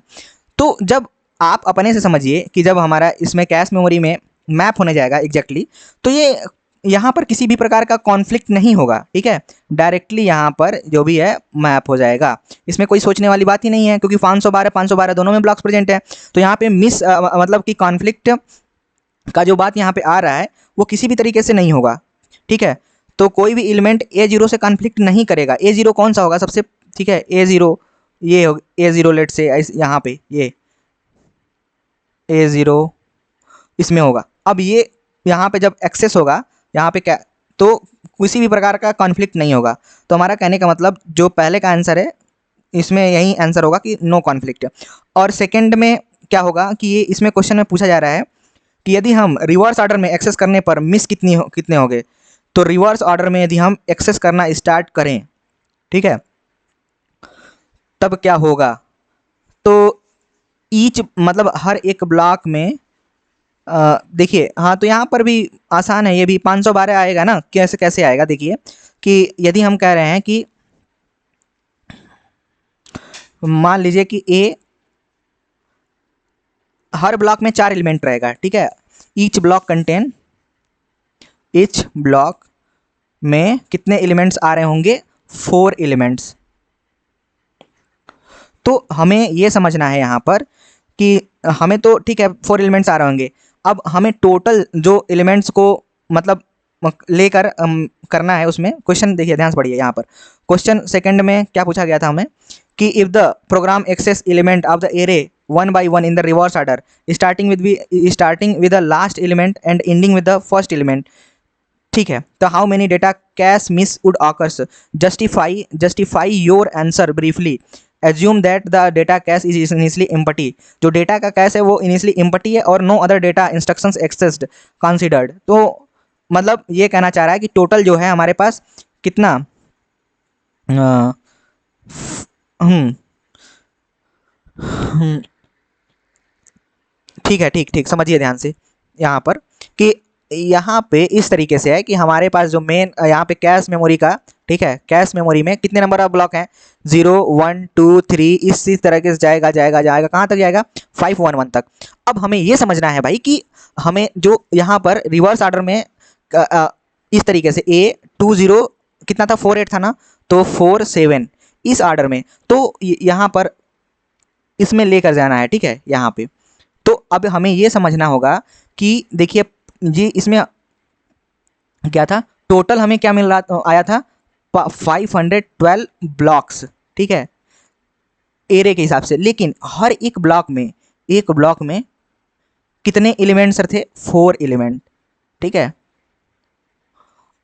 तो जब आप अपने से समझिए कि जब हमारा इसमें कैश मेमोरी में मैप होने जाएगा एग्जैक्टली, तो ये यहाँ पर किसी भी प्रकार का कॉन्फ्लिक्ट नहीं होगा, ठीक है, डायरेक्टली यहाँ पर जो भी है मैप हो जाएगा। इसमें कोई सोचने वाली बात ही नहीं है, क्योंकि 512 दोनों में ब्लॉक्स प्रेजेंट है। तो यहाँ पे मतलब कि कॉन्फ्लिक्ट का जो बात यहाँ पे आ रहा है वो किसी भी तरीके से नहीं होगा, ठीक है। तो कोई भी एलिमेंट A0 से कॉन्फ्लिक्ट नहीं करेगा। A0 कौन सा होगा सबसे, ठीक है, A0 ये हो, A0 लेट से यहाँ पे ये A0 इसमें होगा। अब ये यहाँ पे जब एक्सेस होगा यहाँ पे क्या, तो किसी भी प्रकार का कॉन्फ्लिक्ट नहीं होगा। तो हमारा कहने का मतलब जो पहले का आंसर है इसमें यही आंसर होगा कि नो कॉन्फ्लिक्ट। और सेकंड में क्या होगा कि ये इसमें क्वेश्चन में पूछा जा रहा है कि यदि हम रिवर्स ऑर्डर में एक्सेस करने पर मिस कितने होंगे। तो रिवर्स ऑर्डर में यदि हम एक्सेस करना स्टार्ट करें, ठीक है, तब क्या होगा। तो ईच मतलब हर एक ब्लॉक में देखिए, हाँ, तो यहाँ पर भी आसान है, ये भी 512 आएगा ना। कैसे कैसे आएगा देखिए, कि यदि हम कह रहे हैं कि मान लीजिए कि ए हर ब्लॉक में 4 एलिमेंट रहेगा, ठीक है, ईच ब्लॉक में कितने एलिमेंट्स आ रहे होंगे, 4 एलिमेंट्स। तो हमें ये समझना है यहाँ पर कि हमें तो ठीक है 4 एलिमेंट्स आ रहे होंगे। अब हमें टोटल जो एलिमेंट्स को मतलब लेकर करना है, उसमें क्वेश्चन देखिए ध्यान से पढ़िए। यहाँ पर क्वेश्चन सेकंड में क्या पूछा गया था हमें कि if the program access element of the array 1 by 1 in the reverse order starting with the last element and ending with the first element, ठीक है, तो how many data cache miss would occurs, justify your answer briefly, assume that the data cache is initially empty. जो data का cache है वो initially empty है और no other data instructions accessed considered. तो मतलब ये कहना चाह रहा है कि टोटल जो है हमारे पास कितना ठीक है, ठीक समझिए ध्यान से यहाँ पर कि यहाँ पे इस तरीके से है कि हमारे पास जो मेन यहाँ पे कैश मेमोरी का, ठीक है, कैश मेमोरी में कितने नंबर ऑफ ब्लॉक हैं, 0 1 2 3 इसी तरीके से जाएगा कहाँ तक जाएगा, 511 तक। अब हमें ये समझना है भाई कि हमें जो यहाँ पर रिवर्स ऑर्डर में इस तरीके से A20 कितना था, 48 था ना, तो 47 इस ऑर्डर में, तो यहाँ पर इसमें लेकर जाना है, ठीक है, यहाँ पे। तो अब हमें ये समझना होगा कि देखिए जी इसमें क्या था, टोटल हमें क्या मिल रहा आया था 512 ब्लॉक्स, ठीक है, एरे के हिसाब से। लेकिन हर एक ब्लॉक में कितने एलिमेंट्स थे, 4 एलिमेंट, ठीक है।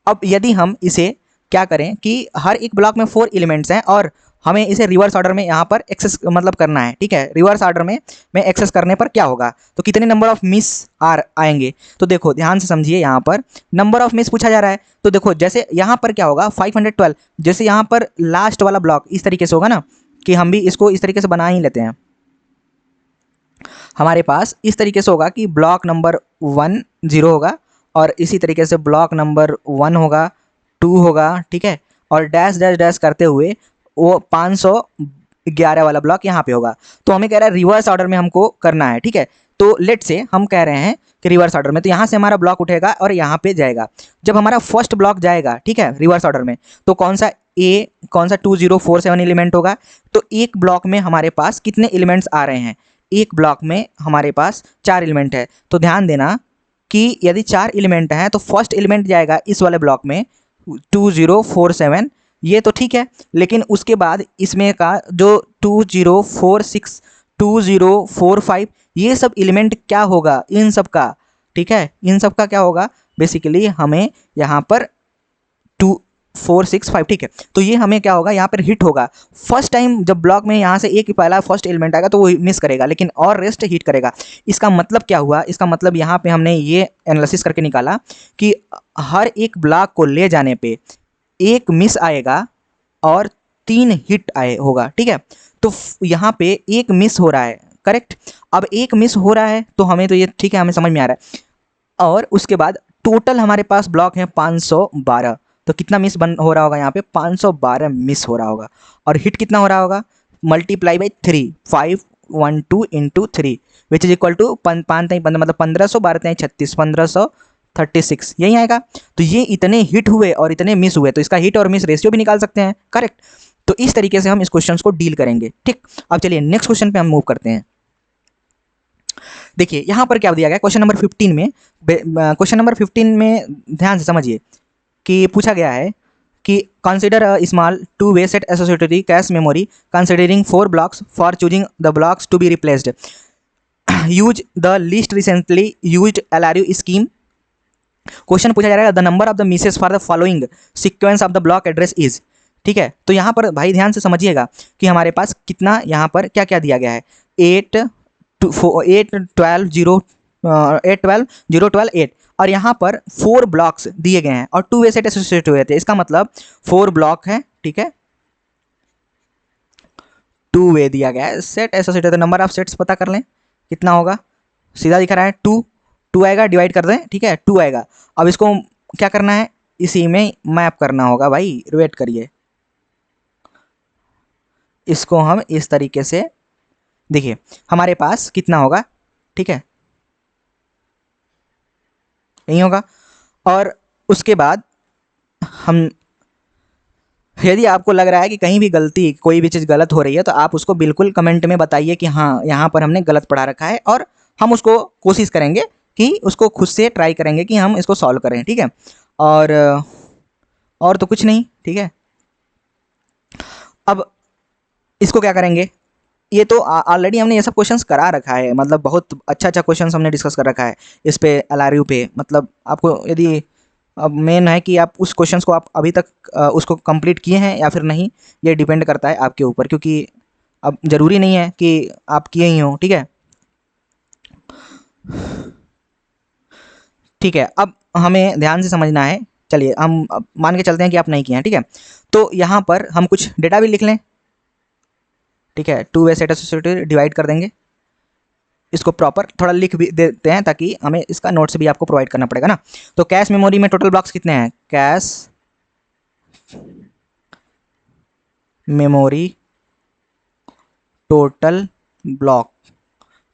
अब यदि हम इसे क्या करें कि हर एक ब्लॉक में 4 एलिमेंट्स हैं और हमें इसे रिवर्स ऑर्डर में यहाँ पर एक्सेस मतलब करना है, ठीक है, रिवर्स ऑर्डर में एक्सेस करने पर क्या होगा, तो कितने नंबर ऑफ मिस आएंगे। तो देखो ध्यान से समझिए, यहाँ पर नंबर ऑफ मिस पूछा जा रहा है। तो देखो जैसे यहाँ पर क्या होगा 512, जैसे यहाँ पर लास्ट वाला ब्लॉक इस तरीके से होगा ना, कि हम भी इसको इस तरीके से बना ही लेते हैं। हमारे पास इस तरीके से होगा कि ब्लॉक नंबर 1 0 होगा और इसी तरीके से ब्लॉक नंबर 1 होगा, 2 होगा, ठीक है, और डैश डैश डैश करते हुए वो 511 वाला ब्लॉक यहाँ पे होगा। तो हमें कह रहा है रिवर्स ऑर्डर में हमको करना है, ठीक है। तो लेट से हम कह रहे हैं कि रिवर्स ऑर्डर में, तो यहाँ से हमारा ब्लॉक उठेगा और यहाँ पे जाएगा। जब हमारा फर्स्ट ब्लॉक जाएगा, ठीक है, रिवर्स ऑर्डर में, तो कौन सा 2047 एलिमेंट होगा। तो एक ब्लॉक में हमारे पास कितने एलिमेंट्स आ रहे हैं, एक ब्लॉक में हमारे पास 4 एलिमेंट है। तो ध्यान देना कि यदि 4 एलिमेंट हैं तो फर्स्ट एलिमेंट जाएगा इस वाले ब्लॉक में 2047, ये तो ठीक है। लेकिन उसके बाद इसमें का जो 2046 2045 ये सब एलिमेंट क्या होगा इन सब का, ठीक है, इन सब का क्या होगा, बेसिकली हमें यहाँ पर 4 6 5, ठीक है। तो ये हमें क्या होगा, यहाँ पर हिट होगा। फर्स्ट टाइम जब ब्लॉक में यहाँ से एक ही पहला फर्स्ट एलिमेंट आएगा तो वो मिस करेगा, लेकिन और रेस्ट हिट करेगा। इसका मतलब क्या हुआ, इसका मतलब यहाँ पे हमने ये एनालिसिस करके निकाला कि हर एक ब्लॉक को ले जाने पे एक मिस आएगा और 3 हिट आए होगा, ठीक है। तो यहाँ पे एक मिस हो रहा है, करेक्ट। अब एक मिस हो रहा है तो हमें तो ये ठीक है, हमें समझ में आ रहा है। और उसके बाद टोटल हमारे पास ब्लॉक है 512, तो कितना मिस बन हो रहा होगा, यहाँ पे 512 मिस हो रहा होगा। और हिट कितना हो रहा होगा, multiply by 3, 512 into 3 which is equal to 5 मतलब 1500, 12 36, 1536 यही आएगा। तो ये इतने हिट हुए और इतने मिस हुए, तो इसका हिट और मिस रेशियो भी निकाल सकते हैं, करेक्ट। तो इस तरीके से हम इस क्वेश्चन को डील करेंगे, ठीक। अब चलिए नेक्स्ट क्वेश्चन पे हम मूव करते हैं। देखिए यहाँ पर क्या दिया गया क्वेश्चन नंबर 15 में। क्वेश्चन नंबर 15 में ध्यान से समझिए कि पूछा गया है कि consider a small two way set associated cache memory considering 4 blocks for choosing the blocks to be replaced, use the least recently used LRU scheme. Question पूछा जा रहा है the number of the misses for the following sequence of the block address is, ठीक है। तो यहाँ पर भाई ध्यान से समझिएगा कि हमारे पास कितना यहाँ पर क्या क्या दिया गया है, 8 12 0 8 12 0 12 8, और यहाँ पर 4 ब्लॉक्स दिए गए हैं और 2 वे सेट एसोसिएट हुए थे। इसका मतलब 4 ब्लॉक है, ठीक है, 2 वे दिया गया है, सेट एसोसिएट। तो नंबर ऑफ सेट्स पता कर लें कितना होगा, सीधा दिख रहा है 2 आएगा, डिवाइड कर दें, ठीक है, 2 आएगा। अब इसको क्या करना है, इसी में मैप करना होगा भाई, वेट करिए। इसको हम इस तरीके से देखिए, हमारे पास कितना होगा, ठीक है, यही होगा। और उसके बाद हम, यदि आपको लग रहा है कि कहीं भी गलती, कोई भी चीज़ गलत हो रही है, तो आप उसको बिल्कुल कमेंट में बताइए कि हाँ यहाँ पर हमने गलत पढ़ा रखा है, और हम उसको कोशिश करेंगे कि उसको खुद से ट्राई करेंगे कि हम इसको सॉल्व करें, ठीक है। और तो कुछ नहीं, ठीक है। अब इसको क्या करेंगे, ये तो ऑलरेडी हमने ये सब क्वेश्चंस करा रखा है, मतलब बहुत अच्छा अच्छा क्वेश्चंस हमने डिस्कस कर रखा है इस पे एलआरयू पे। मतलब आपको यदि, अब मेन है कि आप उस क्वेश्चंस को आप अभी तक उसको कंप्लीट किए हैं या फिर नहीं, ये डिपेंड करता है आपके ऊपर, क्योंकि अब ज़रूरी नहीं है कि आप किए ही हों, ठीक है। ठीक है, अब हमें ध्यान से समझना है। चलिए हम मान के चलते हैं कि आप नहीं किए हैं, ठीक है। तो यहाँ पर हम कुछ डेटा भी लिख लें, ठीक है। 2 वे सेट एसोसिएटेड डिवाइड कर देंगे, इसको प्रॉपर थोड़ा लिख भी देते हैं ताकि हमें इसका नोट्स भी आपको प्रोवाइड करना पड़ेगा ना। तो कैश मेमोरी में टोटल ब्लॉक्स कितने हैं, कैश मेमोरी टोटल ब्लॉक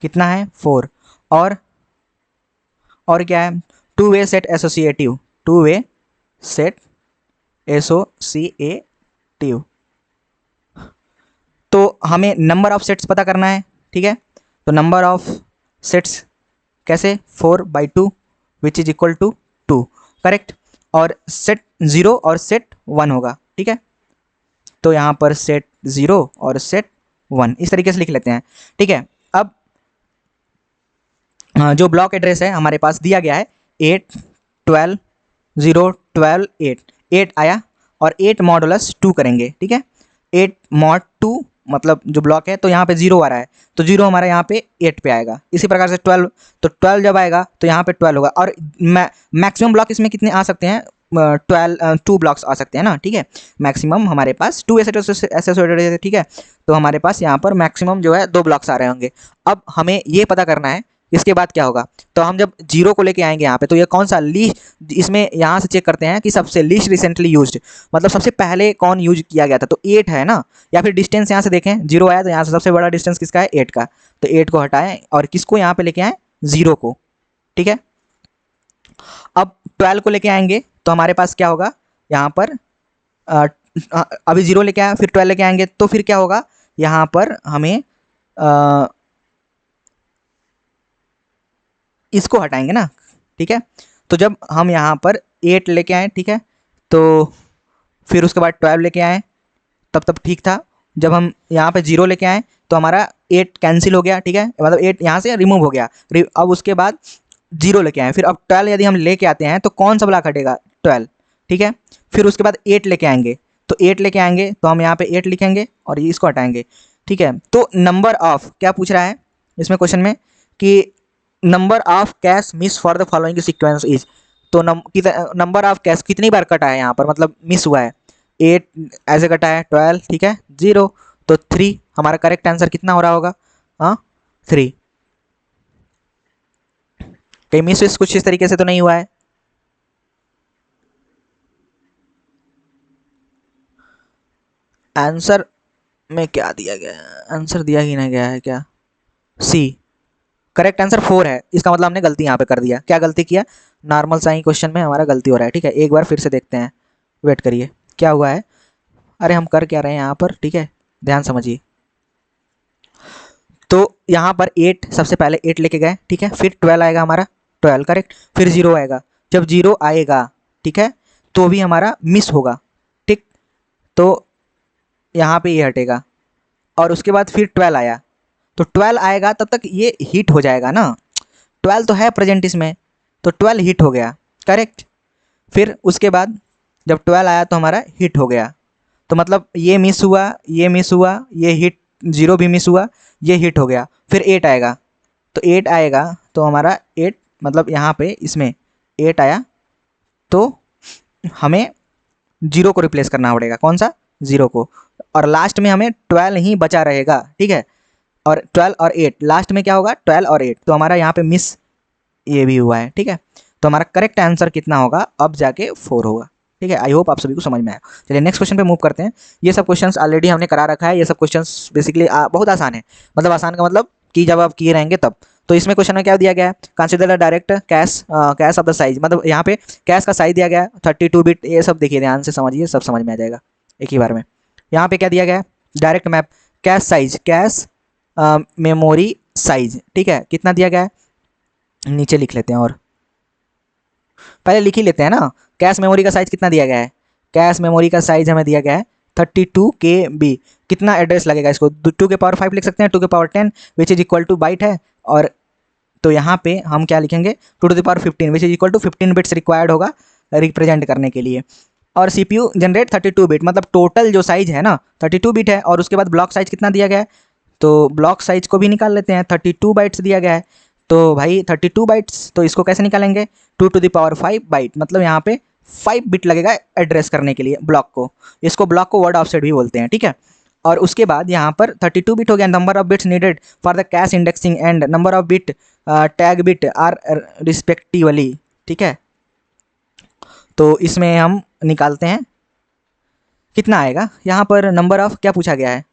कितना है, 4। और क्या है, 2 वे सेट एसोसिएटिव, 2 वे सेट एसोसिएटिव। तो हमें नंबर ऑफ सेट्स पता करना है, ठीक है। तो नंबर ऑफ सेट्स कैसे, 4/2 which is equal to 2, correct. और सेट 0 और सेट 1 होगा, ठीक है। तो यहाँ पर सेट 0 और सेट 1 इस तरीके से लिख लेते हैं, ठीक है। अब जो ब्लॉक एड्रेस है हमारे पास दिया गया है 8 12 0 12 8 आया, और 8 मॉडुलस 2 करेंगे, ठीक है। 8 मॉड 2 मतलब जो ब्लॉक है, तो यहाँ पे 0 आ रहा है, तो 0 हमारा यहाँ पे 8 पे आएगा। इसी प्रकार से 12, तो 12 जब आएगा तो यहाँ पे 12 होगा। और मैक्सिमम ब्लॉक इसमें कितने आ सकते हैं, 2 ब्लॉक्स आ सकते हैं ना, ठीक है। मैक्सिमम हमारे पास 2 एसोसिएटेड है, ठीक है। तो हमारे पास यहाँ पर मैक्सिमम जो है 2 ब्लॉक्स आ रहे होंगे। अब हमें ये पता करना है इसके बाद क्या होगा। तो हम जब 0 को लेके आएंगे यहाँ पे, तो ये कौन सा लीस्ट, इसमें यहाँ से चेक करते हैं कि सबसे लीस्ट रिसेंटली यूज्ड, मतलब सबसे पहले कौन यूज किया गया था, तो 8 है ना। या फिर डिस्टेंस यहाँ से देखें, 0 आया तो यहाँ से सबसे बड़ा डिस्टेंस किसका है, 8 का। तो 8 को हटाएं और किसको यहाँ पे लेके आए, 0 को, ठीक है। अब 12 को लेके आएंगे तो हमारे पास क्या होगा, यहाँ पर अभी 0 लेके आए, फिर 12 लेके आएंगे, तो फिर क्या होगा, यहाँ पर हमें इसको हटाएंगे ना, ठीक है। तो जब हम यहाँ पर 8 लेके आए, ठीक है, तो फिर उसके बाद 12 लेके आए, तब ठीक था। जब हम यहाँ पे 0 लेके आए तो हमारा 8 कैंसिल हो गया, ठीक है, मतलब 8 यहाँ से रिमूव हो गया। अब उसके बाद 0 लेके आए, फिर अब 12 यदि हम लेके आते हैं तो कौन सा ब्लॉक हटेगा, 12, ठीक है। फिर उसके बाद 8 लेके आएंगे, तो 8 लेके आएंगे तो हम यहाँ पे 8 लिखेंगे और ये इसको हटाएंगे। ठीक है, तो नंबर ऑफ क्या पूछ रहा है इसमें क्वेश्चन में कि number of cache miss for the following sequence is, तो नंबर ऑफ कैश कितनी बार कटा है यहाँ पर, मतलब मिस हुआ है। 8 ऐसे कटा है, 12 ठीक है, 0 तो 3 हमारा करेक्ट आंसर कितना हो रहा होगा, हाँ 3। कहीं मिस कुछ इस तरीके से तो नहीं हुआ है। आंसर में क्या दिया गया है, आंसर दिया ही नहीं गया है क्या, सी करेक्ट आंसर 4 है। इसका मतलब हमने गलती यहाँ पे कर दिया। क्या गलती किया, नॉर्मल साइन क्वेश्चन में हमारा गलती हो रहा है। ठीक है, एक बार फिर से देखते हैं, वेट करिए क्या हुआ है। अरे हम कर क्या रहे हैं यहाँ पर, ठीक है ध्यान समझिए। तो यहाँ पर 8 सबसे पहले 8 लेके गए, ठीक है, फिर 12 आएगा हमारा, 12 करेक्ट, फिर 0 आएगा। जब 0 आएगा ठीक है तो भी हमारा मिस होगा, ठीक, तो यहाँ पे ये हटेगा और उसके बाद फिर 12 आया, तो 12 आएगा तब तक ये हिट हो जाएगा ना, 12 तो है प्रेजेंट इसमें, तो 12 हिट हो गया करेक्ट। फिर उसके बाद जब 12 आया तो हमारा हिट हो गया, तो मतलब ये मिस हुआ, ये मिस हुआ, ये हिट, 0 भी मिस हुआ, ये हिट हो गया। फिर 8 आएगा, तो 8 आएगा तो हमारा 8 मतलब यहाँ पे इसमें 8 आया तो हमें 0 को रिप्लेस करना पड़ेगा, कौन सा 0 को, और लास्ट में हमें 12 ही बचा रहेगा। ठीक है, और 12 और 8 लास्ट में क्या होगा, 12 और 8, तो हमारा यहाँ पे मिस ये भी हुआ है। ठीक है, तो हमारा करेक्ट आंसर कितना होगा, अब जाके 4 होगा। ठीक है, आई होप आप सभी को समझ में आया। चलिए नेक्स्ट क्वेश्चन पे मूव करते हैं। ये सब क्वेश्चंस ऑलरेडी हमने करा रखा है, ये सब क्वेश्चंस बेसिकली बहुत आसान है, मतलब आसान का मतलब कि जब आप किए रहेंगे तब। तो इसमें क्वेश्चन में क्या दिया गया है, consider the direct cash of the size, मतलब यहाँ पे कैश का साइज दिया गया है 32 बिट, ये सब देखिए ध्यान से समझिए, सब समझ में आ जाएगा एक ही बार में। यहाँ पे क्या दिया गया है, direct map cache size, cache memory size, ठीक है, कितना दिया गया है, नीचे लिख लेते हैं, और पहले लिख ही लेते हैं ना। कैश मेमोरी का साइज कितना दिया गया है, कैश मेमोरी का साइज हमें दिया गया है 32 KB। कितना एड्रेस लगेगा, इसको 2 के पावर 5 लिख सकते हैं, 2 के power 10 which is equal to byte है, और तो यहाँ पे हम क्या लिखेंगे 2 to the power 15 which is equal to 15 bits required होगा रिप्रेजेंट करने के लिए। और CPU जनरेट 32 बिट, मतलब टोटल जो साइज है ना 32 बिट है, और उसके बाद ब्लॉक साइज कितना दिया गया है, तो ब्लॉक साइज को भी निकाल लेते हैं, 32 बाइट्स दिया गया है, तो भाई 32 बाइट्स, तो इसको कैसे निकालेंगे 2 टू द पावर 5 बाइट, मतलब यहाँ पे 5 बिट लगेगा एड्रेस करने के लिए ब्लॉक को, इसको ब्लॉक को वर्ड ऑफसेट भी बोलते हैं। ठीक है, और उसके बाद यहाँ पर 32 बिट हो गया, number of bits needed for the cache indexing and number of bit tag bit are respectively. ठीक है, तो इसमें हम निकालते हैं कितना आएगा, यहाँ पर नंबर ऑफ क्या पूछा गया है,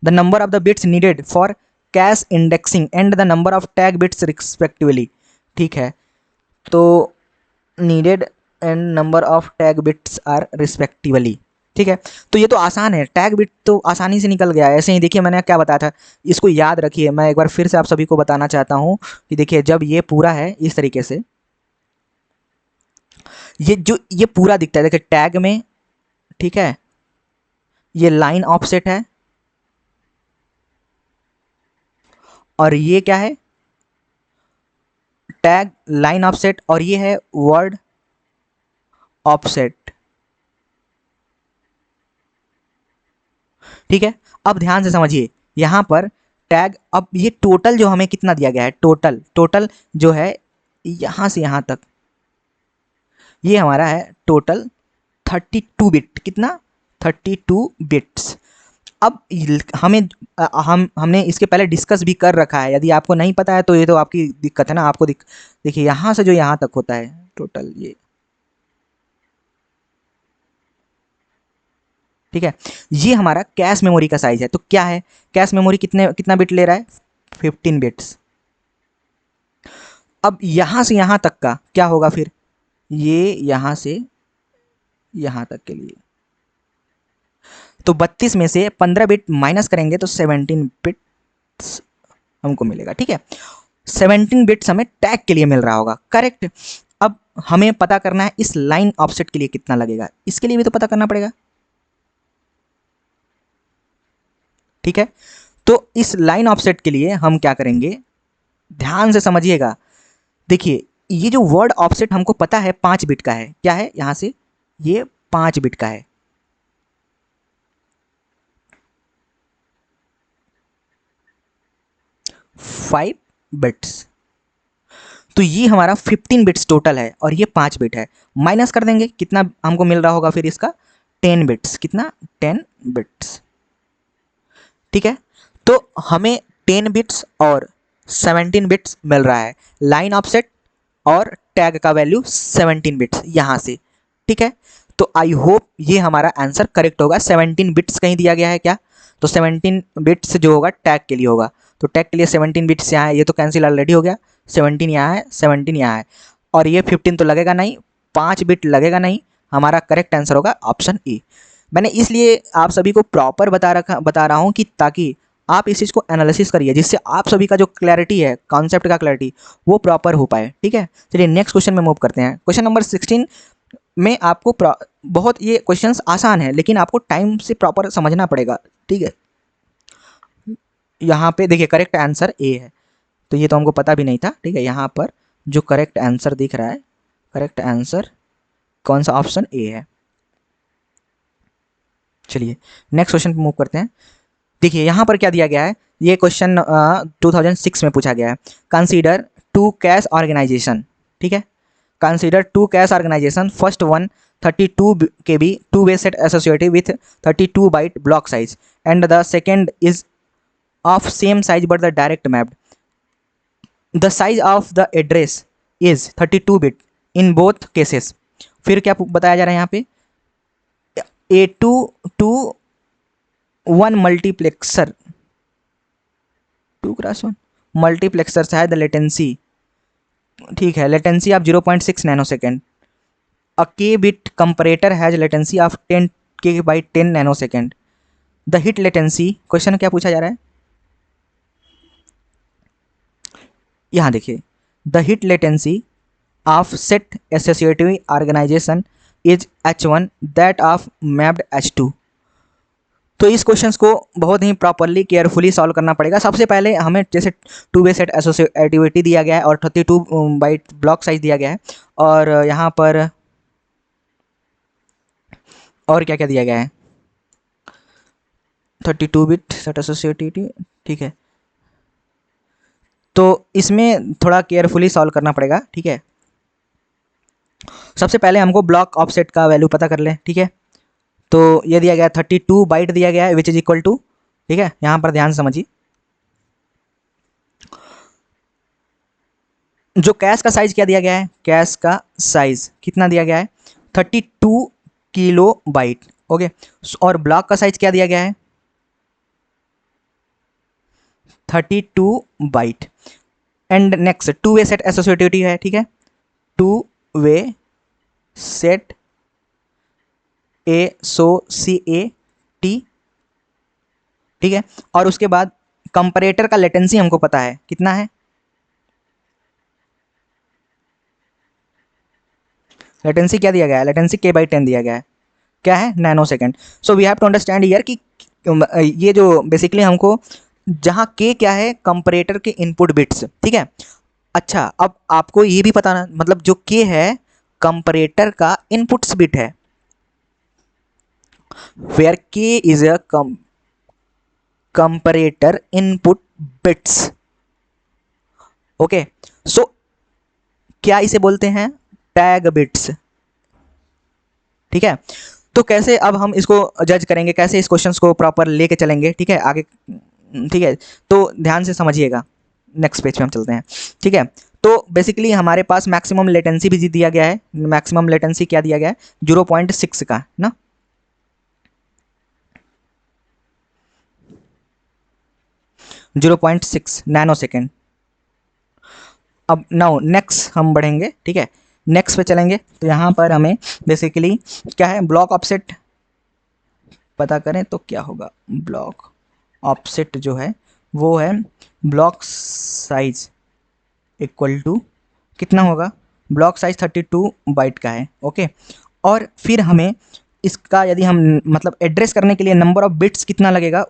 the number of the bits needed for cache indexing and the number of tag bits respectively. ठीक है, तो needed and number of tag bits are respectively. ठीक है, तो ये तो आसान है, टैग बिट तो आसानी से निकल गया है। ऐसे ही देखिए मैंने क्या बताया था, इसको याद रखिए, मैं एक बार फिर से आप सभी को बताना चाहता हूँ कि देखिए जब ये पूरा है इस तरीके से, ये पूरा दिखता है, देखिए टैग में, ठीक है, ये लाइन ऑफसेट है, और ये क्या है, टैग लाइन ऑफसेट, और ये है वर्ड ऑफसेट। ठीक है, अब ध्यान से समझिए, यहां पर टैग, अब ये टोटल जो हमें कितना दिया गया है, टोटल जो है यहां से यहां तक, ये हमारा है टोटल 32 बिट, कितना 32 बिट्स। अब हमें हमने इसके पहले डिस्कस भी कर रखा है, यदि आपको नहीं पता है तो ये तो आपकी दिक्कत है ना, आपको देखिए यहाँ से जो यहाँ तक होता है टोटल ये, ठीक है, ये हमारा कैश मेमोरी का साइज है। तो क्या है, कैश मेमोरी कितना बिट ले रहा है 15 बिट्स। अब यहाँ से यहाँ तक का क्या होगा फिर, ये यहाँ से यहाँ तक के लिए, तो 32 में से 15 बिट माइनस करेंगे तो 17 बिट्स हमको मिलेगा। ठीक है, 17 बिट्स हमें टैग के लिए मिल रहा होगा, करेक्ट। अब हमें पता करना है इस लाइन ऑफसेट के लिए कितना लगेगा, इसके लिए भी तो पता करना पड़ेगा। ठीक है, तो इस लाइन ऑफसेट के लिए हम क्या करेंगे, ध्यान से समझिएगा। देखिए ये जो वर्ड ऑफसेट हमको पता है 5 बिट का है, क्या है, यहाँ से ये 5 बिट का है। 5 बिट्स, तो ये हमारा 15 बिट्स टोटल है और ये 5 बिट है। माइनस कर देंगे, कितना हमको मिल रहा होगा फिर इसका, 10 बिट्स। कितना? 10 बिट्स। ठीक है, तो हमें 10 बिट्स और 17 बिट्स मिल रहा है। लाइन ऑफसेट और टैग का वैल्यू 17 बिट्स यहाँ से। ठीक है, तो आई होप ये हमारा आंसर करेक्ट होगा। 17 बिट्स कहीं दिया गया है क्या? तो 17 बिट्स जो होगा टैग के लिए होगा, तो टैग के लिए 17 बिट्स यहाँ है, ये तो कैंसिल ऑलरेडी हो गया। 17 यहाँ है, 17 यहाँ है, और ये 15 तो लगेगा नहीं, 5 बिट लगेगा नहीं। हमारा करेक्ट आंसर होगा ऑप्शन ई। मैंने इसलिए आप सभी को प्रॉपर बता रहा हूँ कि ताकि आप इस चीज़ को एनालिसिस करिए, जिससे आप सभी का जो क्लैरिटी है, कॉन्सेप्ट का क्लैरिटी, वो प्रॉपर हो पाए। ठीक है, चलिए नेक्स्ट क्वेश्चन में मूव करते हैं। क्वेश्चन नंबर 16 में आपको बहुत, ये क्वेश्चंस आसान है लेकिन आपको टाइम से प्रॉपर समझना पड़ेगा। ठीक है, यहाँ पे देखिए करेक्ट आंसर ए है, तो ये तो हमको पता भी नहीं था। ठीक है, यहाँ पर जो करेक्ट आंसर दिख रहा है, करेक्ट आंसर कौन सा? ऑप्शन ए है। चलिए नेक्स्ट क्वेश्चन पे मूव करते हैं। देखिए यहाँ पर क्या दिया गया है, ये क्वेश्चन 2006 में पूछा गया है। Consider 2 cache organization. ठीक है, consider 2 cache organization, first one 32 KB 2-way set associated with 32 byte block size and the second is of same size but the direct mapped. The size of the address is 32 bit in both cases. फिर क्या बताया जा रहा है यहाँ पे, A2 to 1 multiplexer, 2x1 multiplexer है the latency. ठीक है, latency of 0.6 nano second. A K bit comparator has latency of 10 K/10 nano second. The hit latency, question क्या पूछा जा रहा है यहाँ देखिए, the hit latency of set associative organization is H1 that of mapped H2। तो इस questions को बहुत ही प्रॉपरली केयरफुली सॉल्व करना पड़ेगा। सबसे पहले हमें जैसे 2-way सेट एसोसिएटिविटी दिया गया है और 32 बाइट ब्लॉक साइज दिया गया है, और यहाँ पर और क्या क्या दिया गया है, 32 बिट सेट एसोसिएटिविटी। ठीक है, तो इसमें थोड़ा केयरफुली सॉल्व करना पड़ेगा। ठीक है, सबसे पहले हमको ब्लॉक ऑफसेट का वैल्यू पता कर लें। ठीक है, तो ये दिया गया 32 बाइट दिया गया है विच इज इक्वल टू, ठीक है, यहाँ पर ध्यान समझिए, जो कैश का साइज क्या दिया गया है, कैश का साइज कितना दिया गया है, 32 किलो बाइट। ओके, और ब्लॉक का साइज क्या दिया गया है, 32 byte. And next 2-way set associativity है। ठीक है, 2-way सेट एसोसिएटी। ठीक है, और उसके बाद कंपैरेटर का लेटेंसी हमको पता है कितना है, लेटेंसी क्या दिया गया है, लेटेंसी K/10 दिया गया है, क्या है, nano second. So we have to understand here कि ये जो बेसिकली हमको, जहाँ K क्या है, कंपैरेटर के इनपुट बिट्स। ठीक है, अच्छा अब आपको ये भी पता ना, मतलब जो K है कंपैरेटर का इनपुट्स बिट है, where K is a comparator input bits। Okay, so क्या इसे बोलते हैं, टैग बिट्स। ठीक है, तो कैसे अब हम इसको जज करेंगे, कैसे इस क्वेश्चंस को प्रॉपर लेके चलेंगे। ठीक है, आगे। ठीक है, तो ध्यान से समझिएगा, नेक्स्ट पेज पे हम चलते हैं। ठीक है, तो बेसिकली हमारे पास मैक्सिमम लेटेंसी भी दिया गया है। मैक्सिमम लेटेंसी क्या दिया गया है, 0.6 का ना, 0.6 नैनो सेकेंड। अब नाउ नेक्स्ट हम बढ़ेंगे। ठीक है, नेक्स्ट पे चलेंगे, तो यहाँ पर हमें बेसिकली क्या है, ब्लॉक ऑफसेट पता करें तो क्या होगा, ब्लॉक ऑफसेट जो है वो है ब्लॉक साइज इक्वल टू कितना होगा, ब्लॉक साइज 32 बाइट का है। ओके, और फिर हमें इसका यदि हम मतलब एड्रेस करने के लिए नंबर ऑफ बिट्स कितना लगेगा,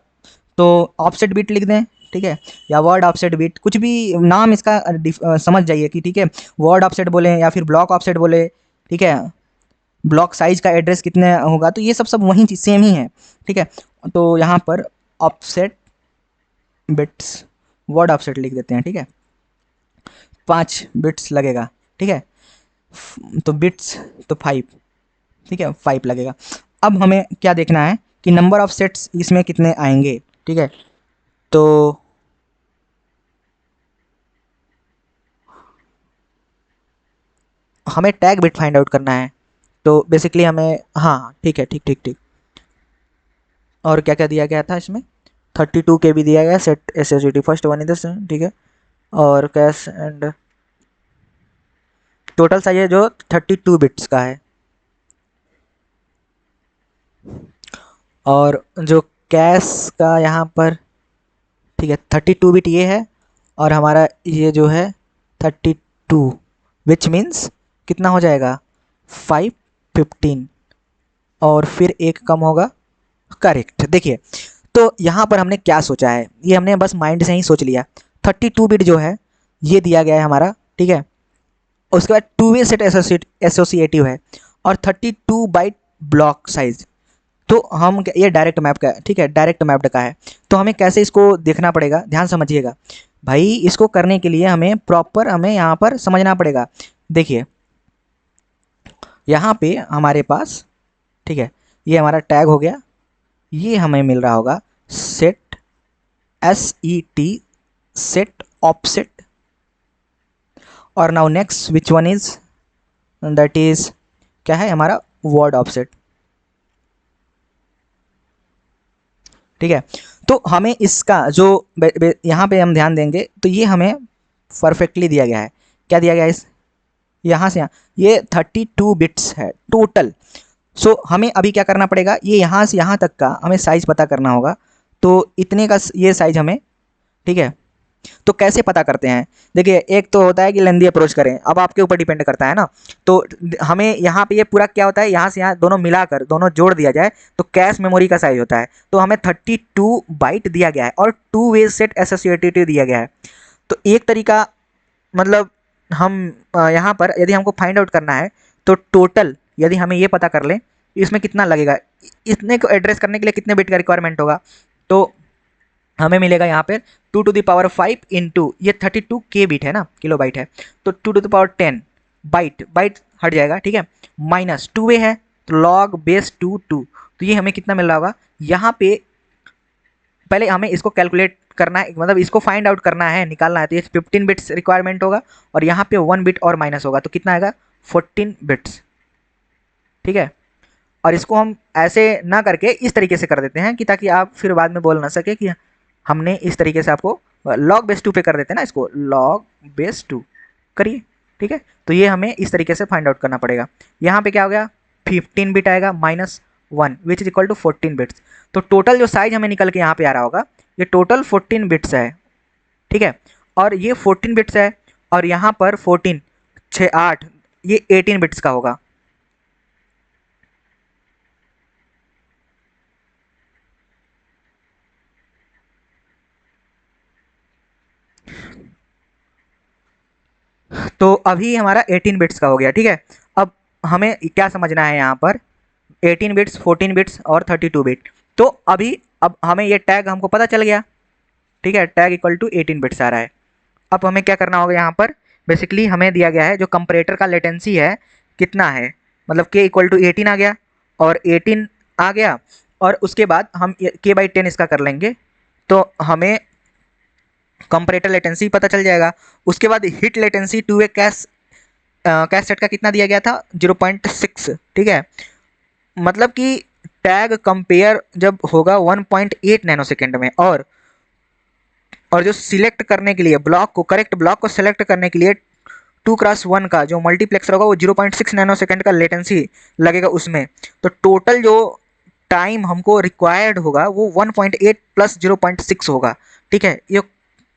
तो ऑफसेट बिट लिख दें। ठीक है, या वर्ड ऑफसेट बिट, कुछ भी नाम इसका समझ जाइए कि ठीक है, वर्ड ऑफसेट बोले या फिर ब्लॉक ऑफसेट बोले। ठीक है, ब्लॉक साइज का एड्रेस कितने होगा, तो ये सब सब वही चीज सेम ही है, ठीक है। तो यहाँ पर ऑफसेट बिट्स, वर्ड ऑफसेट लिख देते हैं, ठीक है, 5 बिट्स लगेगा, ठीक है। तो बिट्स तो 5, ठीक है, 5 लगेगा। अब हमें क्या देखना है कि नंबर ऑफ सेट्स इसमें कितने आएंगे, ठीक है। तो हमें टैग बिट फाइंड आउट करना है, तो बेसिकली हमें, हाँ ठीक है, ठीक ठीक ठीक। और क्या क्या दिया गया था इसमें, 32 के भी दिया गया, सेट एसोसिएटिव फर्स्ट वन इधर से, ठीक है। और कैश एंड टोटल साइज है जो 32 बिट्स का है। और जो कैश का यहाँ पर, ठीक है, 32 बिट ये है, और हमारा ये जो है 32, विच मीन्स कितना हो जाएगा 515, और फिर एक कम होगा, करेक्ट। देखिए, तो यहाँ पर हमने क्या सोचा है, ये हमने बस माइंड से ही सोच लिया। 32 बिट जो है ये दिया गया है हमारा, ठीक है। उसके बाद 2 वे सेट एसोसिएटिव है, और 32 बाइट ब्लॉक साइज। तो हम ये डायरेक्ट मैप का, ठीक है, डायरेक्ट मैप्ड का है। तो हमें कैसे इसको देखना पड़ेगा, ध्यान समझिएगा भाई। इसको करने के लिए हमें प्रॉपर, हमें यहाँ पर समझना पड़ेगा। देखिए यहाँ पे हमारे पास, ठीक है, ये हमारा टैग हो गया, ये हमें मिल रहा होगा सेट, SET, सेट ऑफसेट। और now next which one is, that is क्या है हमारा वर्ड ऑफसेट, ठीक है। तो हमें इसका जो यहाँ पे हम ध्यान देंगे, तो ये हमें परफेक्टली दिया गया है। क्या दिया गया है इस, यहाँ से यहाँ, ये 32 बिट्स है टोटल। सो हमें अभी क्या करना पड़ेगा, ये यहाँ से यहाँ तक का हमें साइज पता करना होगा। तो इतने का ये साइज हमें, ठीक है। तो कैसे पता करते हैं, देखिए एक तो होता है कि लेंदी अप्रोच करें, अब आपके ऊपर डिपेंड करता है ना। तो हमें यहाँ पे ये पूरा क्या होता है, यहाँ से यहाँ दोनों मिलाकर दोनों जोड़ दिया जाए तो कैश मेमोरी का साइज होता है। तो हमें 32 बाइट दिया गया है, और 2 वे सेट एसोसिएटिव दिया गया है। तो एक तरीका, मतलब हम यहाँ पर यदि हमको फाइंड आउट करना है, तो टोटल यदि हमें ये पता कर लें इसमें कितना लगेगा, इतने को एड्रेस करने के लिए कितने बिट का रिक्वायरमेंट होगा, तो हमें मिलेगा यहाँ पर 2⁵ इंटू ये 32 के बिट है ना, किलो बाइट है, तो 2⁻10 बाइट, बाइट हट जाएगा, ठीक है, माइनस 2 वे है, तो लॉग बेस 2 2। तो ये हमें कितना मिल रहा होगा यहाँ पे, पहले हमें इसको कैलकुलेट करना है, मतलब इसको फाइंड आउट करना है, निकालना है। तो ये 15 बिट्स रिक्वायरमेंट होगा, और यहाँ पे 1 बिट और माइनस होगा, तो कितना आएगा 14 बिट्स, ठीक है। और इसको हम ऐसे ना करके इस तरीके से कर देते हैं कि ताकि आप फिर बाद में बोल ना सके कि हमने इस तरीके से आपको लॉग बेस 2 पे कर देते हैं ना, इसको लॉग बेस 2 करिए, ठीक है। तो ये हमें इस तरीके से फाइंड आउट करना पड़ेगा। यहाँ पे क्या हो गया, 15 बिट आएगा minus 1 which is equal to 14 bits. तो टोटल जो साइज हमें निकल के यहाँ पे आ रहा होगा, ये टोटल 14 बिट्स है, ठीक है। और ये 14 बिट्स है, और यहाँ पर 14 6 8, ये 18 बिट्स का होगा। तो अभी हमारा 18 बिट्स का हो गया, ठीक है। अब हमें क्या समझना है यहाँ पर, 18 बिट्स, 14 बिट्स और 32 बिट। तो अभी अब हमें ये टैग हमको पता चल गया, ठीक है, टैग इक्वल टू 18 बिट्स आ रहा है। अब हमें क्या करना होगा, यहाँ पर बेसिकली हमें दिया गया है जो कंपरेटर का लेटेंसी है कितना है, मतलब k इक्वल टू 18 आ गया, और 18 आ गया, और उसके बाद हम k/10 इसका कर लेंगे, तो हमें कंपरेटर लेटेंसी पता चल जाएगा। उसके बाद हिट लेटेंसी 2 वे कैश कैश सेट का कितना दिया गया था 0.6, ठीक है। मतलब कि टैग कंपेयर जब होगा 1.8 नैनो सेकेंड में, और जो सिलेक्ट करने के लिए ब्लॉक को, करेक्ट ब्लॉक को सिलेक्ट करने के लिए 2x1 का जो मल्टीप्लेक्सर होगा वो 0.6 नैनो सेकेंड का लेटेंसी लगेगा उसमें। तो टोटल जो टाइम हमको रिक्वायर्ड होगा वो 1.8 प्लस 0.6 होगा, ठीक है।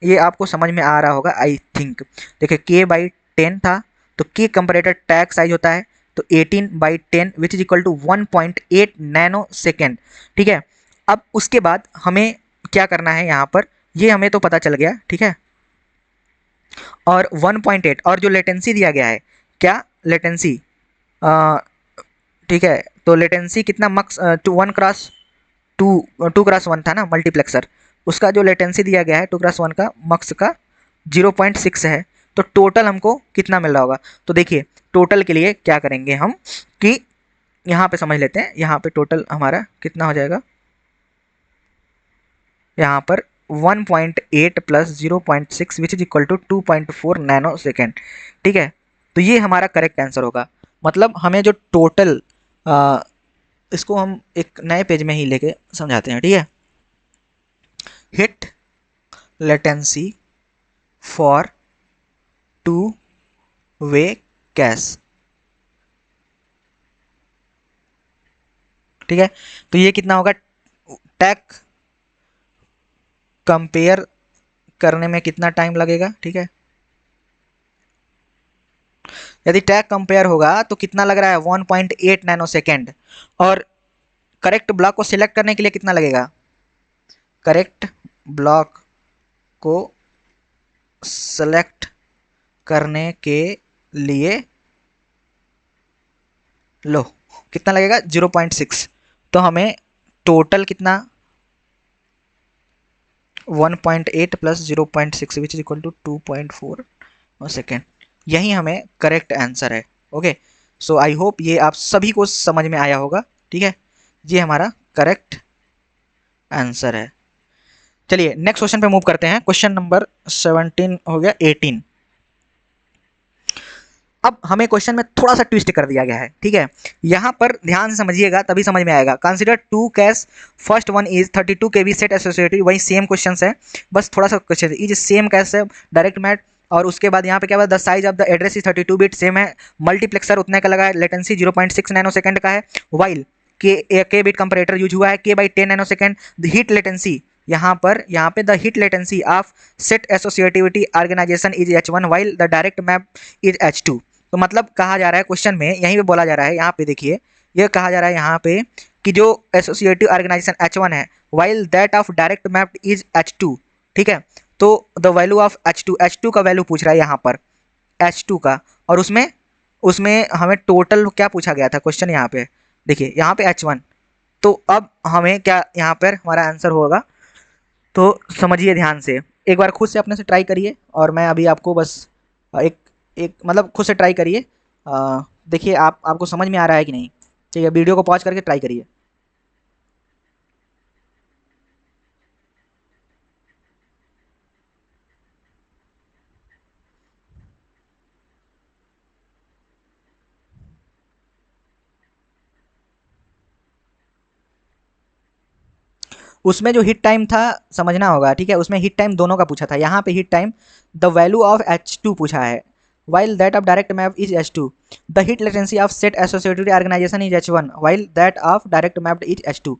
ये आपको समझ में आ रहा होगा आई थिंक। देखिए k/10 था, तो k कंपरेटर टैग साइज होता है, तो 18/10 which is equal to 1.8 nano second, ठीक है। अब उसके बाद हमें क्या करना है यहाँ पर, ये हमें तो पता चल गया, ठीक है। और 1.8 और जो लेटेंसी दिया गया है, क्या लेटेंसी ठीक है, तो लेटेंसी कितना मक्स टू 1x1 था ना मल्टीप्लेक्सर, उसका जो लेटेंसी दिया गया है 2x1 का मक्स का 0.6 है। तो टोटल हमको कितना मिल रहा होगा, तो देखिए टोटल के लिए क्या करेंगे हम कि यहाँ पे समझ लेते हैं, यहाँ पे टोटल हमारा कितना हो जाएगा, यहाँ पर 1.8 plus 0.6 which is equal to 2.4 nano second. ठीक है, तो ये हमारा करेक्ट आंसर होगा। मतलब हमें जो टोटल इसको हम एक नए पेज में ही लेके समझाते हैं। ठीक है, hit latency for two way cash. ठीक है, तो ये कितना होगा, टैग कंपेयर करने में कितना टाइम लगेगा। ठीक है, यदि टैग कंपेयर होगा तो कितना लग रहा है 1.8 नैनो सेकेंड, और करेक्ट ब्लॉक को सिलेक्ट करने के लिए कितना लगेगा, करेक्ट ब्लॉक को सेलेक्ट करने के लिए लो कितना लगेगा 0.6। तो हमें टोटल कितना 1.8 plus 0.6 which is equal to 2.4 second, यही हमें करेक्ट आंसर है। ओके, सो आई होप ये आप सभी को समझ में आया होगा। ठीक है, ये हमारा करेक्ट आंसर है। चलिए नेक्स्ट क्वेश्चन पे मूव करते हैं। क्वेश्चन नंबर 17 हो गया 18। अब हमें क्वेश्चन में थोड़ा सा ट्विस्ट कर दिया गया है। ठीक है, यहाँ पर ध्यान से समझिएगा तभी समझ में आएगा। Consider two cache, first one is 32 KB set associative, वही सेम क्वेश्चन है, बस थोड़ा सा क्वेश्चन इज सेम कैश है डायरेक्ट मैट, और उसके बाद यहाँ पे क्या the size of the address is 32 bit same है, मल्टीप्लेक्सर उतने का लगा है, लेटेंसी 0.6 नैनो सेकंड का है, वाइल के बिट कंपरेटर यूज हुआ है K/10 nano second. The hit latency यहाँ पे the hit latency of set associativity organization is H1 while the direct map is H2। तो मतलब कहा जा रहा है क्वेश्चन में, यहीं पे बोला जा रहा है, यहाँ पे देखिए ये कहा जा रहा है यहाँ पे कि जो एसोसिएटिव ऑर्गेनाइजेशन H1 है while that of direct map is H2। ठीक है, तो द वैल्यू ऑफ H2 का वैल्यू पूछ रहा है यहाँ पर H2 का, और उसमें उसमें हमें टोटल क्या पूछा गया था क्वेश्चन, यहाँ पे देखिए यहाँ पे H1। तो अब हमें क्या यहाँ पर हमारा आंसर होगा, तो समझिए ध्यान से, एक बार खुद से अपने से ट्राई करिए, और मैं अभी आपको बस एक एक मतलब खुद से ट्राई करिए, देखिए आपको समझ में आ रहा है कि नहीं। ठीक है, वीडियो को पॉज करके ट्राई करिए। उसमें जो हिट टाइम था समझना होगा। ठीक है, उसमें हिट टाइम दोनों का पूछा था, यहाँ पे hit time the value of H2 पूछा है, while that of direct map is H2, the heat latency of set associated organization is H1 while that of direct mapped is H2।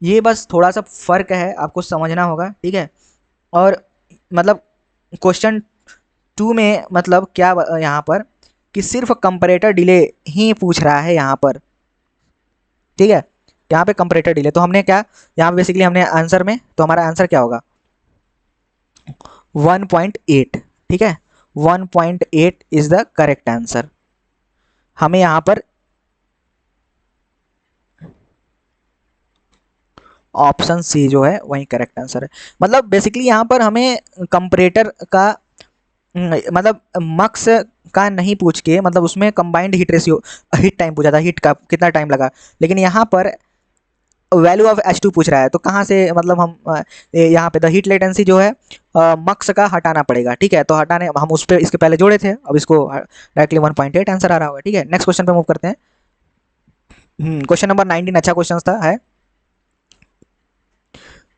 ये बस थोड़ा सा फर्क है, आपको समझना होगा। ठीक है, और मतलब क्वेश्चन 2 में मतलब क्या यहाँ पर कि सिर्फ कंपैरेटर डिले ही पूछ रहा है यहाँ पर। ठीक है, यहाँ पे कंपैरेटर डिले, तो हमने क्या यहाँ बेसिकली हमने आंसर में, तो हमारा आंसर क्या होगा 1.8। ठीक है, 1.8 इज द करेक्ट आंसर। हमें यहाँ पर ऑप्शन सी जो है वही करेक्ट आंसर है। मतलब बेसिकली यहाँ पर हमें कंपैरेटर का मतलब मक्स का नहीं पूछ के, मतलब उसमें combined heat ratio heat time पूछा था, हीट का कितना टाइम लगा, लेकिन यहाँ पर वैल्यू ऑफ H2 पूछ रहा है। तो कहाँ से मतलब हम यहाँ पे द हीट लेटेंसी जो है मक्स का हटाना पड़ेगा। ठीक है, तो हटाने हम उस पर इसके पहले जोड़े थे, अब इसको डायरेक्टली 1.8 आंसर आ रहा होगा। ठीक है, नेक्स्ट क्वेश्चन पे मूव करते हैं। क्वेश्चन नंबर 19 अच्छा क्वेश्चन था है,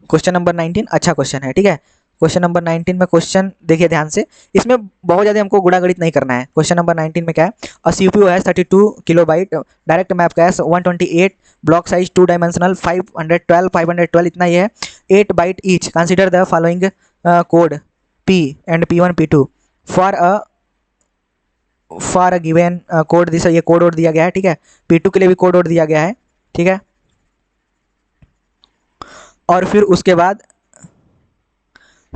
क्वेश्चन नंबर 19 अच्छा क्वेश्चन है। ठीक है, क्वेश्चन नंबर 19 में क्वेश्चन देखिए ध्यान से, इसमें बहुत ज़्यादा हमको गुणागणित नहीं करना है। क्वेश्चन नंबर 19 में क्या है, a CPU has 32 kilobyte direct map cache 128 block size 2 dimensional 512 इतना ये है 8 byte each, consider the following code P and P1 P2 for a given code this, ये कोड और दिया गया है। ठीक है, P2 के लिए भी कोड और दिया गया है। ठीक है, और फिर उसके बाद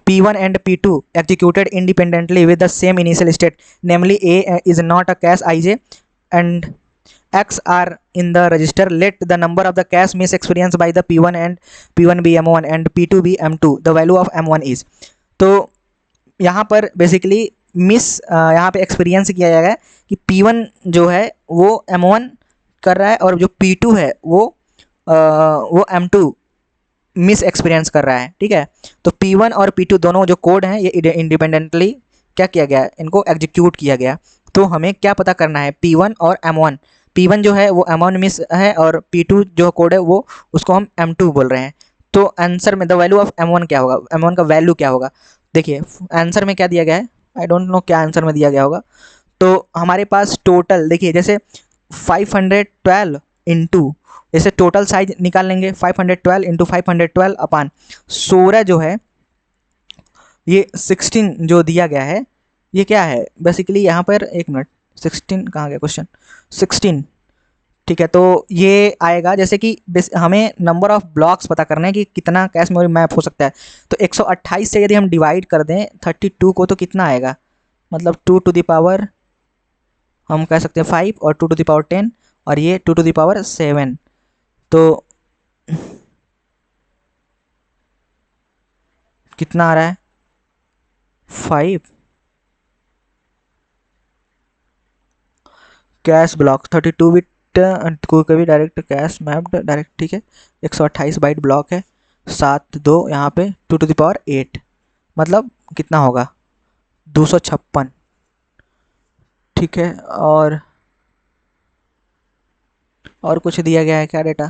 P1 and P2 executed independently with the same initial state, namely A is not a cache IJ and x are in the register, let the number of the cache miss experienced by the p1 and p1 be m1 and p2 be m2, the value of m1 is। तो यहाँ पर basically miss यहाँ पे experience किया जाएगा कि p1 जो है वो m1 कर रहा है और जो p2 है वो m2 मिस एक्सपीरियंस कर रहा है, ठीक है। तो P1 और P2 दोनों जो कोड हैं ये इंडिपेंडेंटली क्या किया गया है, इनको एग्जीक्यूट किया गया। तो हमें क्या पता करना है P1 और M1। P1 जो है वो M1 मिस है और P2 जो कोड है वो उसको हम M2 बोल रहे हैं। तो आंसर में द वैल्यू ऑफ M1 क्या होगा, M1 का वैल्यू क्या होगा। देखिए आंसर में क्या दिया गया है, आई डोंट नो क्या आंसर में दिया गया होगा। तो हमारे पास टोटल देखिए जैसे 512 इंटू, जैसे टोटल साइज निकाल लेंगे 512 इंटू 512 अपान 16 जो है ये 16 जो दिया गया है ये क्या है बेसिकली यहाँ पर, एक मिनट 16 कहाँ गया क्वेश्चन, 16 ठीक है। तो ये आएगा जैसे कि हमें नंबर ऑफ ब्लॉक्स पता करना है कि कितना कैश मेमोरी मैप हो सकता है। तो 128 से यदि हम डिवाइड कर दें 32 को तो कितना आएगा, मतलब 2 टू द पावर हम कह सकते हैं 5 और 2 टू द पावर 10 और ये 2 टू द पावर 7। तो कितना आ रहा है 5 कैश ब्लॉक 32 बिट कोई कभी डायरेक्ट कैश मैप्ड डायरेक्ट, ठीक है। 128 बाइट ब्लॉक है, 7 2 यहाँ पे 2 टू द पावर 8 मतलब कितना होगा 256, ठीक है। और कुछ दिया गया है क्या डेटा,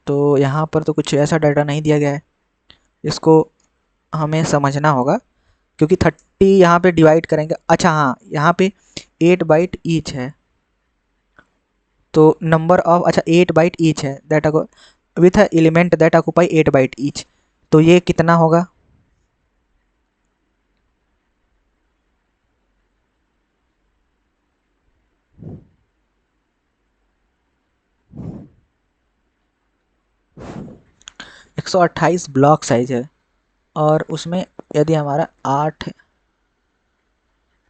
तो यहाँ पर तो कुछ ऐसा डाटा नहीं दिया गया है, इसको हमें समझना होगा क्योंकि 30 यहाँ पे डिवाइड करेंगे। अच्छा हाँ यहाँ पे 8 बाइट ईच है, तो नंबर ऑफ अच्छा 8 बाइट ईच है that with element that occupy 8 byte each, तो ये कितना होगा एक 128 ब्लॉक साइज है और उसमें यदि हमारा 8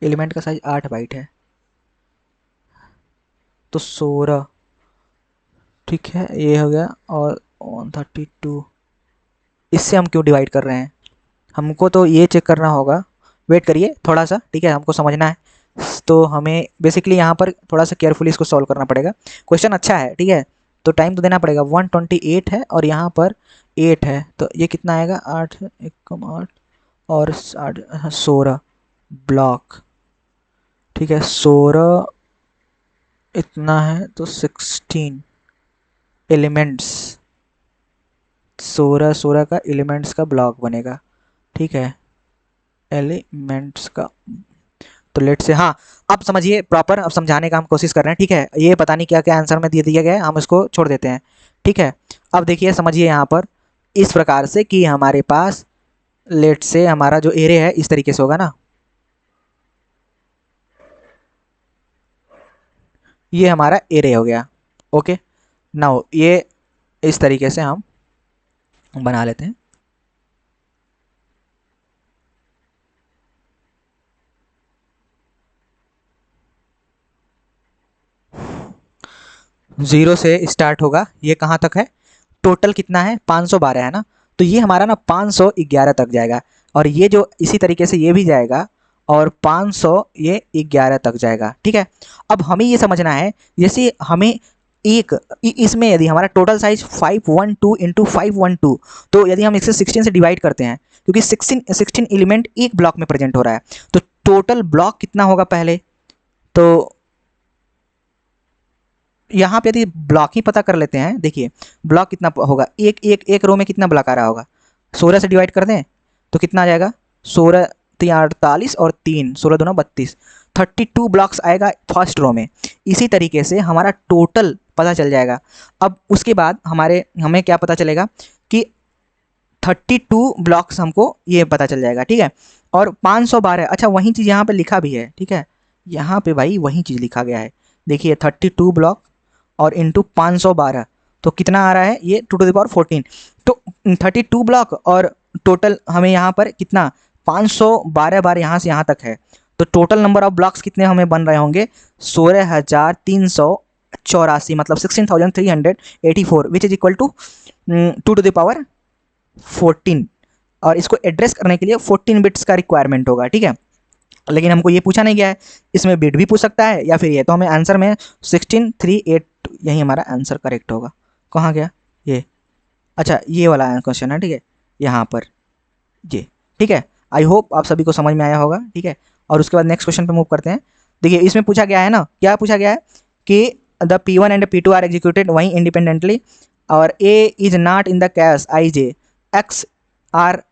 एलिमेंट का साइज 8 बाइट है तो 16, ठीक है ये हो गया। और 132 इससे हम क्यों डिवाइड कर रहे हैं, हमको तो ये चेक करना होगा, वेट करिए थोड़ा सा, ठीक है हमको समझना है। तो हमें बेसिकली यहाँ पर थोड़ा सा केयरफुली इसको सॉल्व करना पड़ेगा। क्वेश्चन अच्छा है, ठीक है, तो टाइम तो देना पड़ेगा। 128 है और यहाँ पर 8 है तो ये कितना आएगा 8 1 कम 8 और 16 ब्लॉक, ठीक है 16 इतना है तो 16 एलिमेंट्स, 16 का एलिमेंट्स का ब्लॉक बनेगा, ठीक है एलिमेंट्स का। तो लेट से हाँ अब समझिए प्रॉपर, अब समझाने का हम कोशिश कर रहे हैं, ठीक है। ये पता नहीं क्या क्या आंसर में दे दिया गया है, हम इसको छोड़ देते हैं, ठीक है। अब देखिए समझिए यहाँ पर इस प्रकार से कि हमारे पास लेट से हमारा जो एरे है इस तरीके से होगा ना, ये हमारा एरे हो गया, ओके। नाउ ये इस तरीके से हम बना लेते हैं। जीरो से स्टार्ट होगा, ये कहाँ तक है टोटल कितना है 512 है ना, तो ये हमारा ना 511 तक जाएगा और ये जो इसी तरीके से ये भी जाएगा और 500 ये 11 तक जाएगा, ठीक है। अब हमें ये समझना है जैसे हमें इसमें यदि हमारा टोटल साइज 512 इंटू 512, तो यदि हम इसे 16 से डिवाइड करते हैं क्योंकि 16 एलिमेंट एक ब्लॉक में प्रेजेंट हो रहा है, तो टोटल ब्लॉक कितना होगा पहले, तो यहाँ पे यदि ब्लॉक ही पता कर लेते हैं, देखिए ब्लॉक कितना होगा, एक रो में कितना ब्लॉक आ रहा होगा, 16 से डिवाइड कर दें तो कितना आ जाएगा 16 48 और 3 16 दूना 32, 32 ब्लॉक्स आएगा फर्स्ट रो में। इसी तरीके से हमारा टोटल पता चल जाएगा। अब उसके बाद हमें क्या पता चलेगा कि 32 ब्लॉक्स हमको ये पता चल जाएगा, ठीक है। और 512 अच्छा वही चीज़ यहाँ पे लिखा भी है, ठीक है यहाँ पे भाई वही चीज़ लिखा गया है, देखिए 32 ब्लॉक और इंटू 512 तो कितना आ रहा है ये 2 टू द पावर 14, तो 32 ब्लॉक और टोटल हमें यहाँ पर कितना 512 बार यहाँ से यहाँ तक है, तो टोटल नंबर ऑफ ब्लॉक्स कितने हमें बन रहे होंगे, 16,384, मतलब 16,384, which is equal to 2 to the power 14। और इसको एड्रेस करने के लिए 14 बिट्स का रिक्वायरमेंट होगा, ठीक है। लेकिन हमको ये पूछा नहीं गया है, इसमें बिट भी पूछ सकता है या फिर ये, तो हमें आंसर में 16,382 यही हमारा आंसर करेक्ट होगा। कहाँ गया ये, अच्छा ये वाला क्वेश्चन है, ठीक है, यहाँ पर ये, ठीक है। आई होप आप सभी को समझ में आया होगा, ठीक है। और उसके बाद नेक्स्ट क्वेश्चन पे मूव करते हैं। देखिए इसमें पूछा गया है ना, क्या पूछा गया है कि the P1 and P2 are executed वहीं इंडिपेंडेंटली और A is not in the cache IJ, X are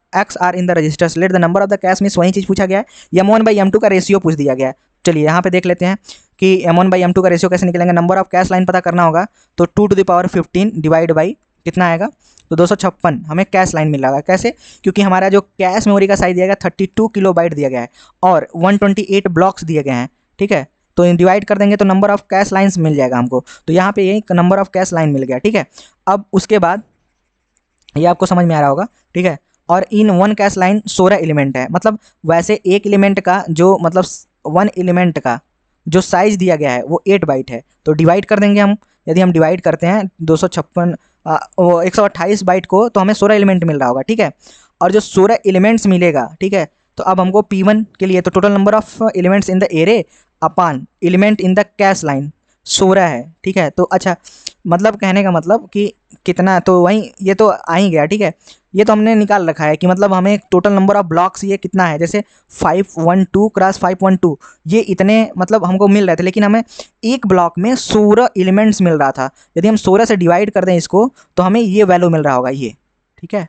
in the registers, let the number of the cache, means वही चीज़ पूछा गया है। M1 by M2 का रेशियो पूछ दिया गया है। चलिए यहाँ पे देख लेते हैं कि M1 by M2 का रेशियो कैसे निकलेंगे। नंबर ऑफ कैश लाइन पता करना होगा, तो 2 to the power 15 divide by कितना आएगा, तो 256 हमें कैश लाइन मिल रहा है। कैसे, क्योंकि हमारा जो कैश मेमोरी का साइज दिया गया 32 किलोबाइट दिया गया है और 128 ब्लॉक्स दिए गए हैं, ठीक है। तो डिवाइड कर देंगे तो नंबर ऑफ कैश लाइन्स मिल जाएगा हमको, तो यहाँ पे यही नंबर ऑफ कैश लाइन मिल गया, ठीक है। अब उसके बाद ये आपको समझ में आ रहा होगा, ठीक है। और in one cache line 16 element है, मतलब वैसे एक एलिमेंट का जो, मतलब वन एलिमेंट का जो साइज दिया गया है वो 8 बाइट है, तो डिवाइड कर देंगे हम। यदि हम डिवाइड करते हैं 128 बाइट को, तो हमें 16 एलिमेंट मिल रहा होगा, ठीक है। और जो 16 एलिमेंट्स मिलेगा, ठीक है, तो अब हमको P1 के लिए तो total number of elements in the array upon element in the cache line 16 है, ठीक है। तो अच्छा, मतलब कहने का मतलब कि कितना, तो वहीं ये तो आ ही गया, ठीक है। ये तो हमने निकाल रखा है कि मतलब हमें टोटल नंबर ऑफ ब्लॉक्स ये कितना है, जैसे 512 क्रॉस 512 ये इतने मतलब हमको मिल रहे थे, लेकिन हमें एक ब्लॉक में 16 एलिमेंट्स मिल रहा था। यदि हम 16 से डिवाइड कर दें इसको, तो हमें ये वैल्यू मिल रहा होगा, ये, ठीक है,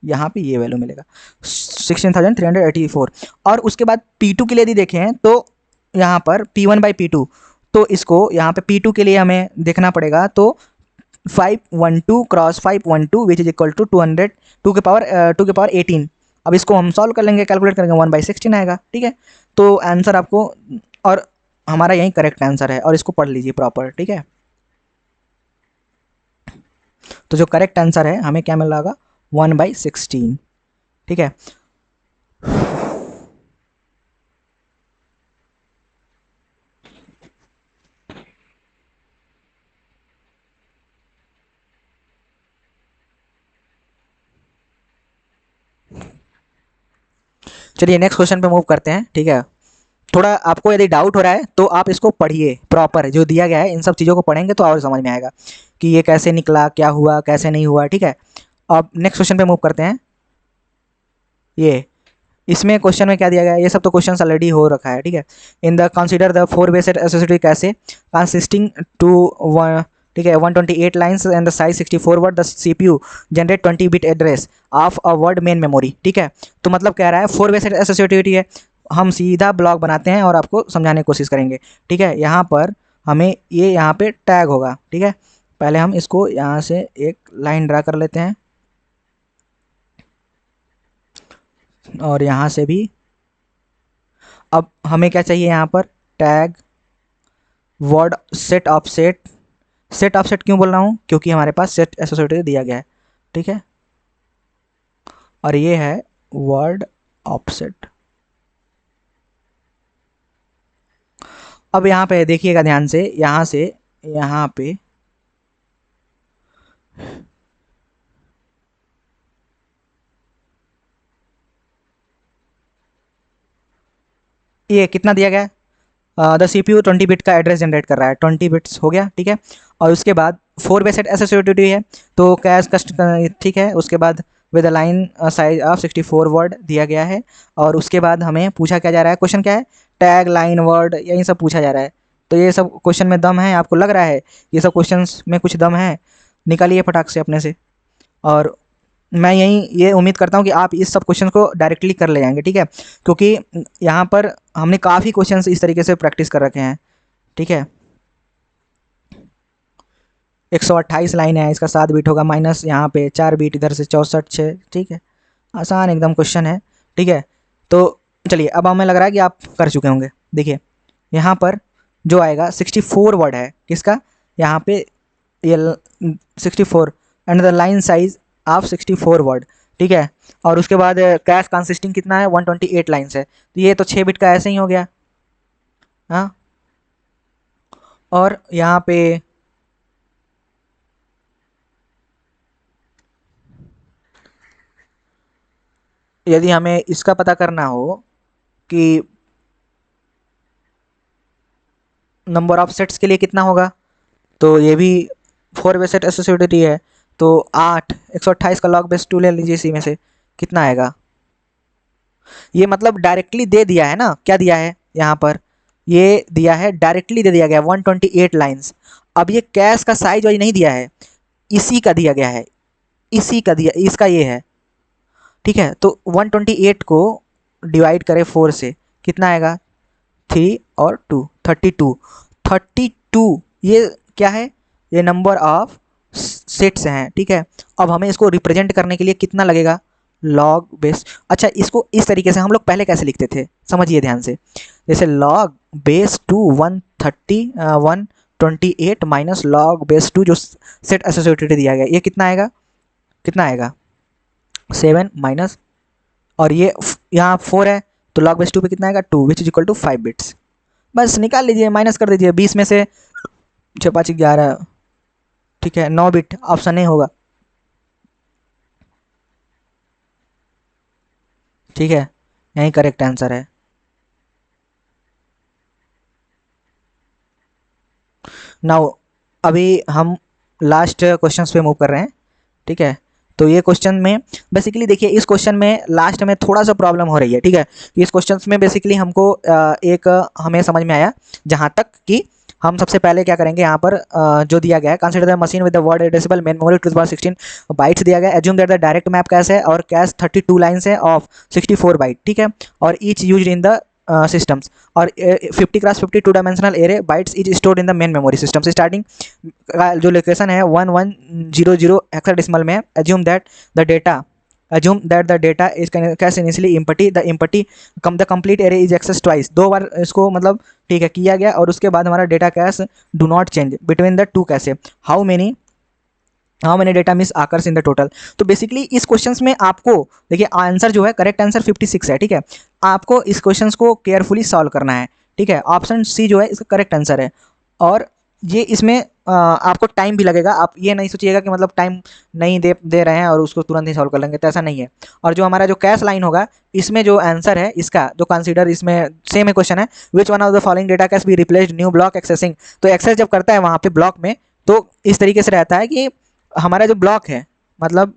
यहाँ पे ये वैल्यू मिलेगा 16,384। और उसके बाद P2 के लिए यदि देखें तो यहाँ पर P1 by P2, तो इसको यहाँ पे P2 के लिए हमें देखना पड़ेगा, तो 512 cross 512 which is equal to 200 2 के पावर 18। अब इसको हम सॉल्व कर लेंगे, कैलकुलेट करेंगे, 1/16 आएगा, ठीक है। तो आंसर आपको, और हमारा यही करेक्ट आंसर है, और इसको पढ़ लीजिए प्रॉपर, ठीक है। तो जो करेक्ट आंसर है हमें क्या मिल रहा होगा, 1/16, ठीक है। चलिए नेक्स्ट क्वेश्चन पे मूव करते हैं, ठीक है। थोड़ा आपको यदि डाउट हो रहा है तो आप इसको पढ़िए प्रॉपर, जो दिया गया है इन सब चीज़ों को पढ़ेंगे तो और समझ में आएगा कि ये कैसे निकला, क्या हुआ, कैसे नहीं हुआ, ठीक है। अब नेक्स्ट क्वेश्चन पे मूव करते हैं। ये इसमें क्वेश्चन में क्या दिया गया है, ये सब तो क्वेश्चन ऑलरेडी हो रखा है, ठीक है। In the consider the 4 way set associative कैसे कंसिस्टिंग टू वन, ठीक है, 128 lines and the size 64 word, the CPU generate 20 bit address of a word main memory, ठीक है। तो मतलब कह रहा है 4 वे सेट एसोसिएटिविटी है, हम सीधा ब्लॉक बनाते हैं और आपको समझाने की कोशिश करेंगे, ठीक है। यहाँ पर हमें ये यहाँ पे टैग होगा, ठीक है। पहले हम इसको यहाँ से एक लाइन ड्रा कर लेते हैं और यहाँ से भी। अब हमें क्या चाहिए यहाँ पर, tag word set offset. Set offset क्यों बोल रहा हूँ, क्योंकि हमारे पास सेट एसोसिएटिव दिया गया है, ठीक है। और ये है वर्ड ऑफसेट। अब यहाँ पे देखिएगा ध्यान से, यहाँ से यहाँ पे ये कितना दिया गया है, द CPU 20 बिट का एड्रेस जनरेट कर रहा है, 20 बिट्स हो गया, ठीक है। और उसके बाद 4 वे सेट एसोसिएटिव है, तो कैश कस्ट, ठीक है। उसके बाद with a line size of 64 word दिया गया है। और उसके बाद हमें पूछा क्या जा रहा है, क्वेश्चन क्या है, टैग लाइन वर्ड, यही सब पूछा जा रहा है। तो ये सब क्वेश्चन में दम है, आपको लग रहा है ये सब क्वेश्चन में कुछ दम है, निकालिए फटाक से अपने से। और मैं यही ये उम्मीद करता हूँ कि आप इस सब क्वेश्चन को डायरेक्टली कर ले जाएंगे, ठीक है, क्योंकि यहाँ पर हमने काफ़ी क्वेश्चंस इस तरीके से प्रैक्टिस कर रखे हैं, ठीक है। 128 लाइन है, इसका 7 बीट होगा, माइनस यहाँ पे 4 बीट, इधर से 64 6, ठीक है। आसान एकदम क्वेश्चन है, ठीक है। तो चलिए अब हमें लग रहा है कि आप कर चुके होंगे। देखिए यहाँ पर जो आएगा 64 वर्ड है, किसका, यहाँ पे ये 64 and the line size of 64 word, ठीक है। और उसके बाद कैश कंसिस्टिंग कितना है, 128 लाइन्स है, तो ये तो 6 बिट का ऐसे ही हो गया। हाँ, और यहाँ पे यदि हमें इसका पता करना हो कि नंबर ऑफ सेट्स के लिए कितना होगा, तो ये भी 4 वे सेट एसोसिएटेड ही है, तो 8 128 का लॉग बेस 2 ले लीजिए, इसी में से कितना आएगा। ये मतलब डायरेक्टली दे दिया है ना, क्या दिया है यहाँ पर, ये दिया है डायरेक्टली दे दिया गया 128 लाइन्स। अब ये कैश का साइज वाइज नहीं दिया है, इसी का दिया गया है, इसी का दिया, इसका ये है, ठीक है। तो 128 को डिवाइड करें 4 से, कितना आएगा, 3 और 2 32, 32 ये क्या है, ये नंबर ऑफ सेट्स हैं, ठीक है। अब हमें इसको रिप्रेजेंट करने के लिए कितना लगेगा, लॉग बेस। अच्छा, इसको इस तरीके से हम लोग पहले कैसे लिखते थे, समझिए ध्यान से, जैसे log base 2 128 minus log base 2 जो सेट एसोसिएटेड दिया गया, ये कितना आएगा, कितना आएगा 7 माइनस, और ये यहाँ 4 है, तो लॉग बेस 2 पे कितना आएगा 2 which is equal to 5 bits. बस निकाल लीजिए, माइनस कर दीजिए, 20 में से 6 5 11, ठीक है, 9 बिट ऑप्शन नहीं होगा, ठीक है, यही करेक्ट आंसर है। नाउ अभी हम लास्ट क्वेश्चंस पे मूव कर रहे हैं, ठीक है। तो ये क्वेश्चन में बेसिकली देखिए, इस क्वेश्चन में लास्ट में थोड़ा सा प्रॉब्लम हो रही है, ठीक है। इस क्वेश्चन में बेसिकली हमको एक हमें समझ में आया, जहाँ तक कि हम सबसे पहले क्या करेंगे, यहाँ पर जो दिया गया है, consider the machine with the word addressable main memory to the power 16 bytes दिया गया, assume that the direct map cache है और कैश 32 लाइन्स है ऑफ 64 बाइट, ठीक है, और each use in the systems, और 50 cross 50 two dimensional array bytes is stored in the main memory system. Starting जो लोकेशन है 1100 हेक्साडेसिमल में, assume that the data is cash initially empty the empty the complete array is access twice, 2 बार इसको मतलब ठीक है किया गया, और उसके बाद हमारा data cache do not change between the two cash, how many data miss occurs in the total. तो बेसिकली इस क्वेश्चन में आपको देखिए आंसर जो है, करेक्ट आंसर 56 है, ठीक है। आपको इस क्वेश्चन को केयरफुली सॉल्व करना है, ठीक है। ऑप्शन सी जो है इसका करेक्ट आंसर है, और ये इसमें आपको टाइम भी लगेगा, आप ये नहीं सोचिएगा कि मतलब टाइम नहीं दे रहे हैं और उसको तुरंत ही सॉल्व कर लेंगे, तो ऐसा नहीं है। और जो हमारा जो कैश लाइन होगा, इसमें जो आंसर है इसका जो कंसीडर, इसमें सेम है क्वेश्चन है, which one of the following data cache be replaced new block accessing. तो एक्सेस जब करता है वहाँ पे ब्लॉक में, तो इस तरीके से रहता है कि हमारा जो ब्लॉक है, मतलब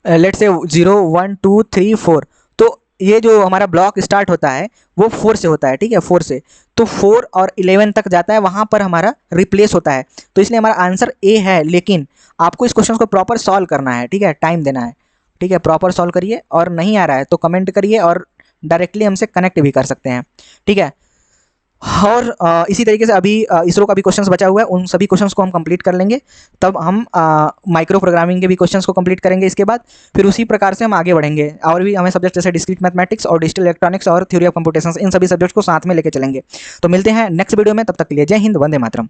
लेट से 0 1 2 3 4, तो ये जो हमारा ब्लॉक स्टार्ट होता है वो 4 से होता है, ठीक है, 4 से, तो 4 और 11 तक जाता है, वहाँ पर हमारा रिप्लेस होता है, तो इसलिए हमारा आंसर ए है। लेकिन आपको इस क्वेश्चन को प्रॉपर सॉल्व करना है, ठीक है, टाइम देना है, ठीक है, प्रॉपर सॉल्व करिए, और नहीं आ रहा है तो कमेंट करिए, और डायरेक्टली हमसे कनेक्ट भी कर सकते हैं, ठीक है। और इसी तरीके से अभी इसरो का भी क्वेश्चंस बचा हुआ है, उन सभी क्वेश्चंस को हम कंप्लीट कर लेंगे, तब हम माइक्रो प्रोग्रामिंग के भी क्वेश्चंस को कंप्लीट करेंगे इसके बाद, फिर उसी प्रकार से हम आगे बढ़ेंगे, और भी हमें सब्जेक्ट जैसे डिस्क्रीट मैथमेटिक्स और डिजिटल इलेक्ट्रॉनिक्स और थ्योरी ऑफ कंप्यूटेशन, इन सभी सब्जेक्ट्स को साथ में लेके चलेंगे। तो मिलते हैं नेक्स्ट वीडियो में, तब तक के लिए जय हिंद, वंदे मातरम।